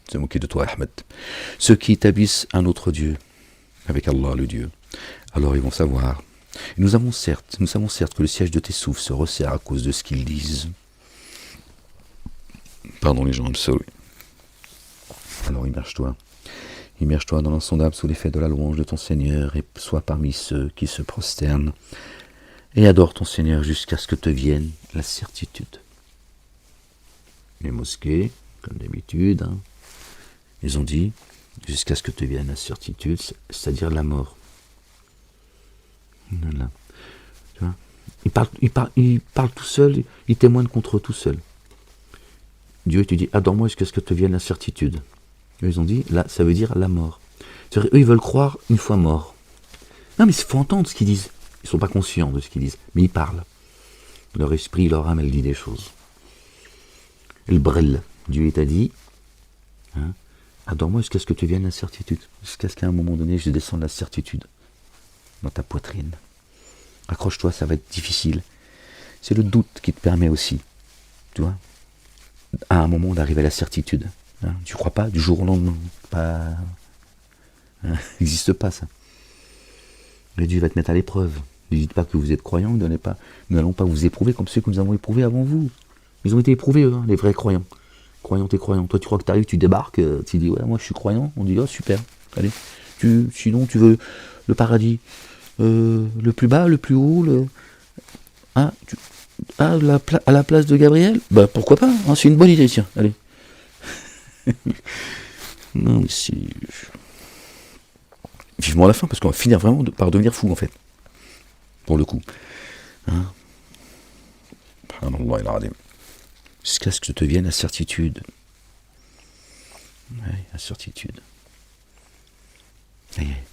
Se moquer de toi, Ahmed. Ceux qui établissent un autre Dieu, avec Allah le Dieu. Alors ils vont savoir. Nous savons certes que le siège de tes souffles se resserre à cause de ce qu'ils disent. Pardon les gens, I'm sorry. Alors immerge-toi dans l'insondable sous l'effet de la louange de ton Seigneur et sois parmi ceux qui se prosternent et adore ton Seigneur jusqu'à ce que te vienne la certitude. Les mosquées, comme d'habitude, ils ont dit jusqu'à ce que te vienne la certitude, c'est-à-dire la mort. Voilà. Tu vois, il parle tout seul, il témoigne contre tout seul. Dieu te dit, adore-moi jusqu'à ce que te vienne la certitude. Et ils ont dit, là, ça veut dire la mort. C'est-à-dire, eux, ils veulent croire une fois mort. Non, mais il faut entendre ce qu'ils disent. Ils ne sont pas conscients de ce qu'ils disent, mais ils parlent. Leur esprit, leur âme, elle dit des choses. Le brel, Dieu t'a dit, adore-moi jusqu'à ce que te vienne la certitude. Jusqu'à ce qu'à un moment donné, je descende la certitude dans ta poitrine. Accroche-toi, ça va être difficile. C'est le doute qui te permet aussi, tu vois, à un moment d'arriver à la certitude. Tu crois pas du jour au lendemain, pas, n'existe pas ça. Mais Dieu va te mettre à l'épreuve. Ne dites pas que vous êtes croyants, nous n'allons pas vous éprouver comme ceux que nous avons éprouvés avant vous. Ils ont été éprouvés, eux, les vrais croyants. Croyants et croyants. Toi, tu crois que tu arrives, tu débarques, tu dis ouais, moi je suis croyant. On dit oh super, allez. Sinon, tu veux le paradis, le plus bas, le plus haut, à la place de Gabriel, bah pourquoi pas, c'est une bonne idée, tiens, allez. Non, mais c'est... Vivement la fin, parce qu'on va finir vraiment par devenir fou, en fait. Pour le coup. Jusqu'à ce que te vienne la certitude. Ouais, la certitude. Ça y est.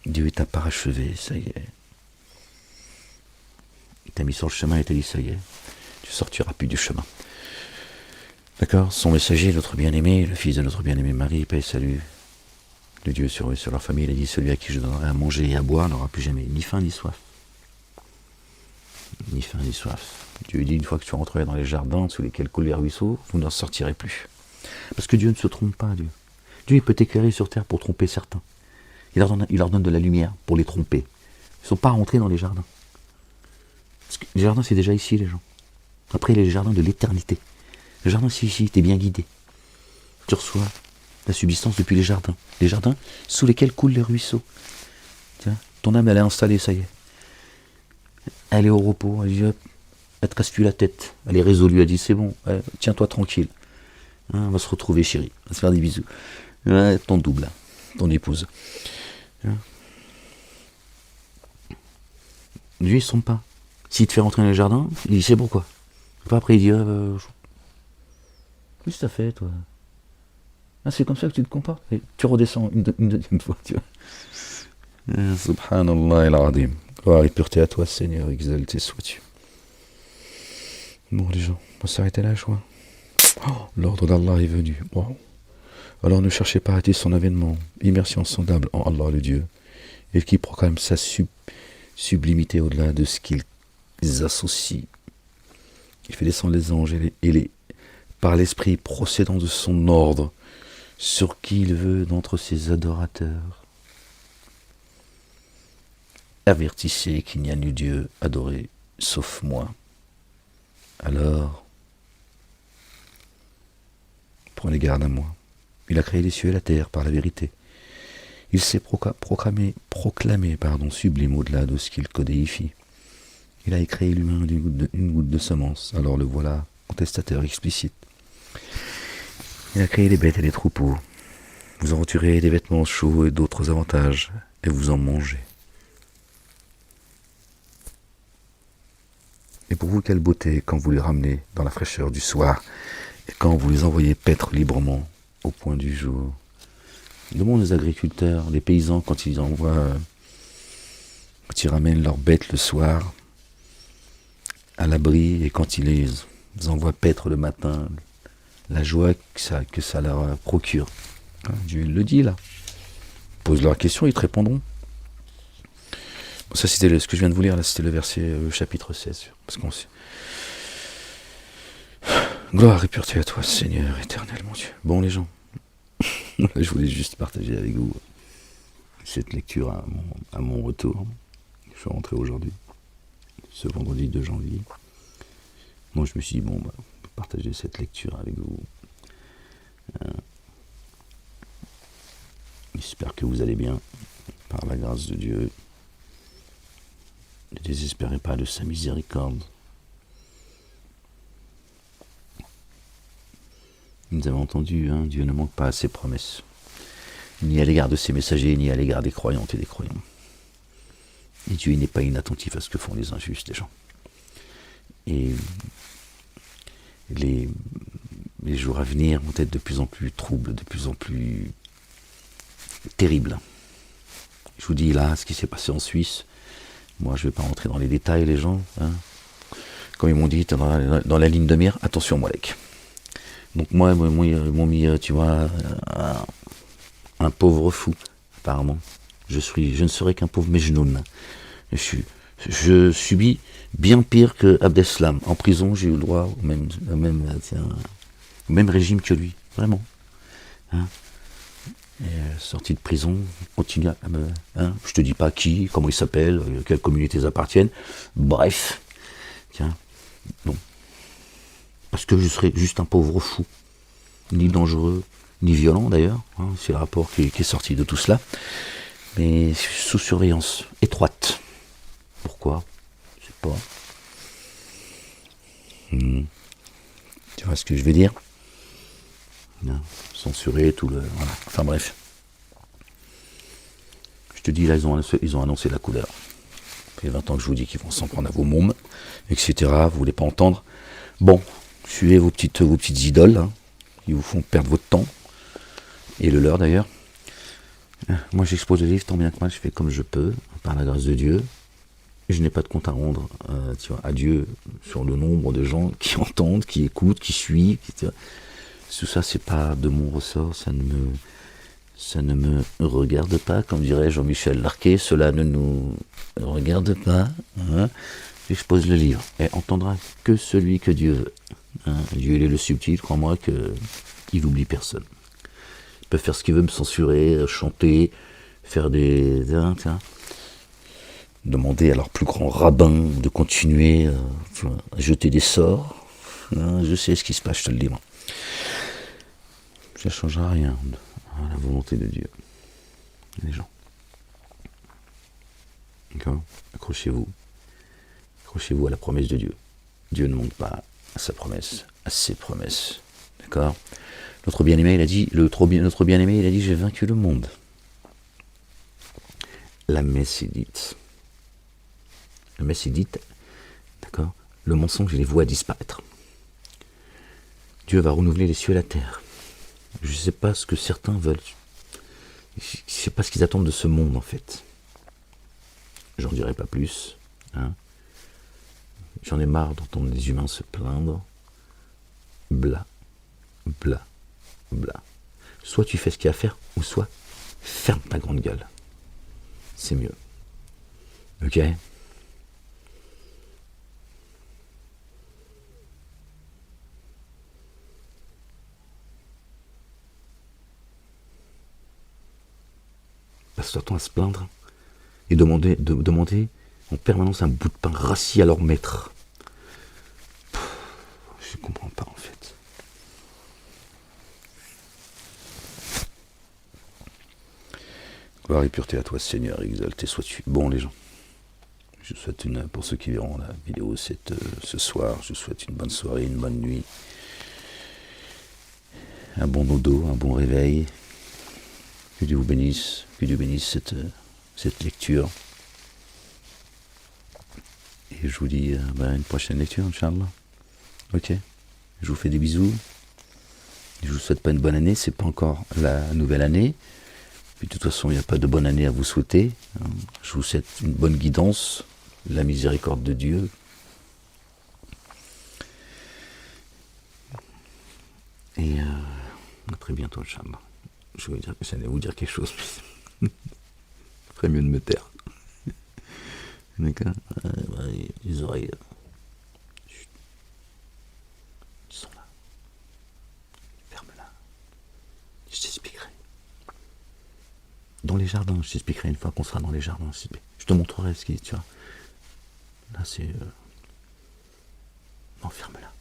Dieu t'a parachevé, ça y est. Il t'a mis sur le chemin et t'a dit, ça y est, tu sortiras plus du chemin. D'accord? Son messager, notre bien-aimé, le fils de notre bien-aimé Marie, paix et salut de Dieu sur eux, sur leur famille, il a dit, celui à qui je donnerai à manger et à boire n'aura plus jamais ni faim ni soif. Ni faim ni soif. Dieu dit, une fois que tu rentreras dans les jardins sous lesquels coulent les ruisseaux, vous n'en sortirez plus. Parce que Dieu ne se trompe pas, Dieu. Dieu, il peut t'éclairer sur terre pour tromper certains. Il leur donne de la lumière pour les tromper. Ils ne sont pas rentrés dans les jardins. Parce que les jardins, c'est déjà ici, les gens. Après, il y a les jardins de l'éternité. Le jardin, c'est ici, t'es bien guidé. Tu reçois la subsistance depuis les jardins sous lesquels coulent les ruisseaux. Tiens, ton âme, elle est installée, ça y est. Elle est au repos, elle dit hop, elle te casse plus la tête. Elle est résolue, elle dit c'est bon, ouais, tiens-toi tranquille. Hein, on va se retrouver, chérie, on va se faire des bisous. Ouais, ton double, là, ton épouse. Hein. Lui, il se trompe pas. S'il te fait rentrer dans le jardin, il dit c'est pourquoi. Pas après, il dit qu'est-ce que t'as fait, toi? Ah, c'est comme ça que tu te comportes. Et tu redescends une deuxième fois, tu vois. Subhanallah el-Adim. Gloire et pureté à toi, Seigneur, exalté sois-tu. Bon, les gens, on va s'arrêter là, je crois. Oh, l'ordre d'Allah est venu. Wow. Alors ne cherchez pas à hâter son avènement. Immersion insondable en Allah le Dieu, et qui proclame sa sublimité au-delà de ce qu'ils associent. Il fait descendre les anges par l'esprit procédant de son ordre, sur qui il veut d'entre ses adorateurs. Avertissez qu'il n'y a nul Dieu adoré sauf moi. Alors, prenez garde à moi. Il a créé les cieux et la terre par la vérité. Il s'est proclamé sublime au-delà de ce qu'il codéifie. Il a créé l'humain d'une goutte de semence. Alors le voilà, contestateur explicite. Il a créé les bêtes et les troupeaux. Vous en retirez des vêtements chauds et d'autres avantages, et vous en mangez. Et pour vous, quelle beauté quand vous les ramenez dans la fraîcheur du soir, et quand vous les envoyez paître librement au point du jour. Demande aux agriculteurs, les paysans, quand ils ramènent leurs bêtes le soir, à l'abri, et quand ils les envoient paître le matin, la joie que ça leur procure. Dieu il le dit là. Pose-leur la question, ils te répondront. Bon, ça c'était ce que je viens de vous lire, là c'était le verset, chapitre 16. Parce qu'on sait. Gloire et pureté à toi, Seigneur éternel, mon Dieu. Bon les gens, je voulais juste partager avec vous cette lecture à mon retour. Je suis rentré aujourd'hui, ce vendredi 2 janvier. Moi je me suis dit, bon, partager cette lecture avec vous. J'espère que vous allez bien, par la grâce de Dieu. Ne désespérez pas de sa miséricorde. Nous avons entendu, Dieu ne manque pas à ses promesses, ni à l'égard de ses messagers, ni à l'égard des croyantes et des croyants. Et Dieu n'est pas inattentif à ce que font les injustes, les gens. Et les jours à venir vont être de plus en plus troubles, de plus en plus terribles. Je vous dis là, ce qui s'est passé en Suisse, moi je ne vais pas rentrer dans les détails, les gens. Comme ils m'ont dit, dans la ligne de mire, attention Molek. Donc moi, ils m'ont mis, tu vois, un pauvre fou, apparemment. Je ne serai qu'un pauvre Mejnoun. Je subis bien pire que Abdeslam. En prison, j'ai eu le droit au même régime que lui, vraiment. Sorti de prison, continue à me... je te dis pas qui, comment il s'appelle, quelles communautés ils appartiennent. Bref, tiens, non. Parce que je serais juste un pauvre fou, ni dangereux, ni violent d'ailleurs, c'est le rapport qui est sorti de tout cela, mais sous surveillance étroite. Pourquoi? Je sais pas. Tu vois ce que je veux dire? Censuré, tout le... Voilà. Enfin bref. Je te dis, là, ils ont annoncé la couleur. Ça fait 20 ans que je vous dis qu'ils vont s'en prendre à vos mômes, etc. Vous voulez pas entendre? Bon. Suivez vos petites idoles, qui vous font perdre votre temps, et le leur d'ailleurs. Moi j'expose le livre tant bien que mal, je fais comme je peux, par la grâce de Dieu. Je n'ai pas de compte à rendre à Dieu sur le nombre de gens qui entendent, qui écoutent, qui suivent. Tout ça c'est pas de mon ressort, ça ne me regarde pas, comme dirait Jean-Michel Larquet, cela ne nous regarde pas. J'expose le livre, et entendra que celui que Dieu veut. Dieu il est le subtil, crois-moi qu'il n'oublie personne. Il peut faire ce qu'il veut, me censurer, chanter, faire des... demander à leur plus grand rabbin de continuer à jeter des sorts. Je sais ce qui se passe, je te le dis moi. Ça ne changera rien à la volonté de Dieu. Les gens. D'accord? Accrochez-vous. Accrochez-vous à la promesse de Dieu. Dieu ne manque pas à sa promesse, à ses promesses. D'accord? Notre bien-aimé, il a dit, notre bien-aimé, il a dit, j'ai vaincu le monde. La messe est dite. La messe est dite, d'accord? Le mensonge, il les voit disparaître. Dieu va renouveler les cieux et la terre. Je ne sais pas ce que certains veulent. Je ne sais pas ce qu'ils attendent de ce monde, en fait. J'en dirai pas plus. Hein. J'en ai marre d'entendre les humains se plaindre. Bla, bla, bla. Soit tu fais ce qu'il y a à faire, ou soit ferme ta grande gueule. C'est mieux. Ok? Passe ton temps à se plaindre et demander en permanence un bout de pain rassis à leur maître. Je comprends pas en fait. Gloire et pureté à toi Seigneur, exalté sois-tu. Bon les gens, je souhaite pour ceux qui verront la vidéo ce soir, je souhaite une bonne soirée, une bonne nuit, un bon dodo, un bon réveil. Que Dieu vous bénisse, que Dieu bénisse cette lecture. Et je vous dis à une prochaine lecture, Inch'Allah. Ok. Je vous fais des bisous. Je vous souhaite pas une bonne année, c'est pas encore la nouvelle année. Puis de toute façon, il n'y a pas de bonne année à vous souhaiter. Je vous souhaite une bonne guidance, la miséricorde de Dieu. Et à très bientôt, Inch'Allah. J'allais vous dire quelque chose, mais il ferait mieux de me taire. D'accord? Les oreilles. Chut. Ils sont là. Ferme-la. Je t'expliquerai. Dans les jardins, je t'expliquerai une fois qu'on sera dans les jardins. Je te montrerai ce qui est, tu vois. Là, c'est... Non, ferme-la.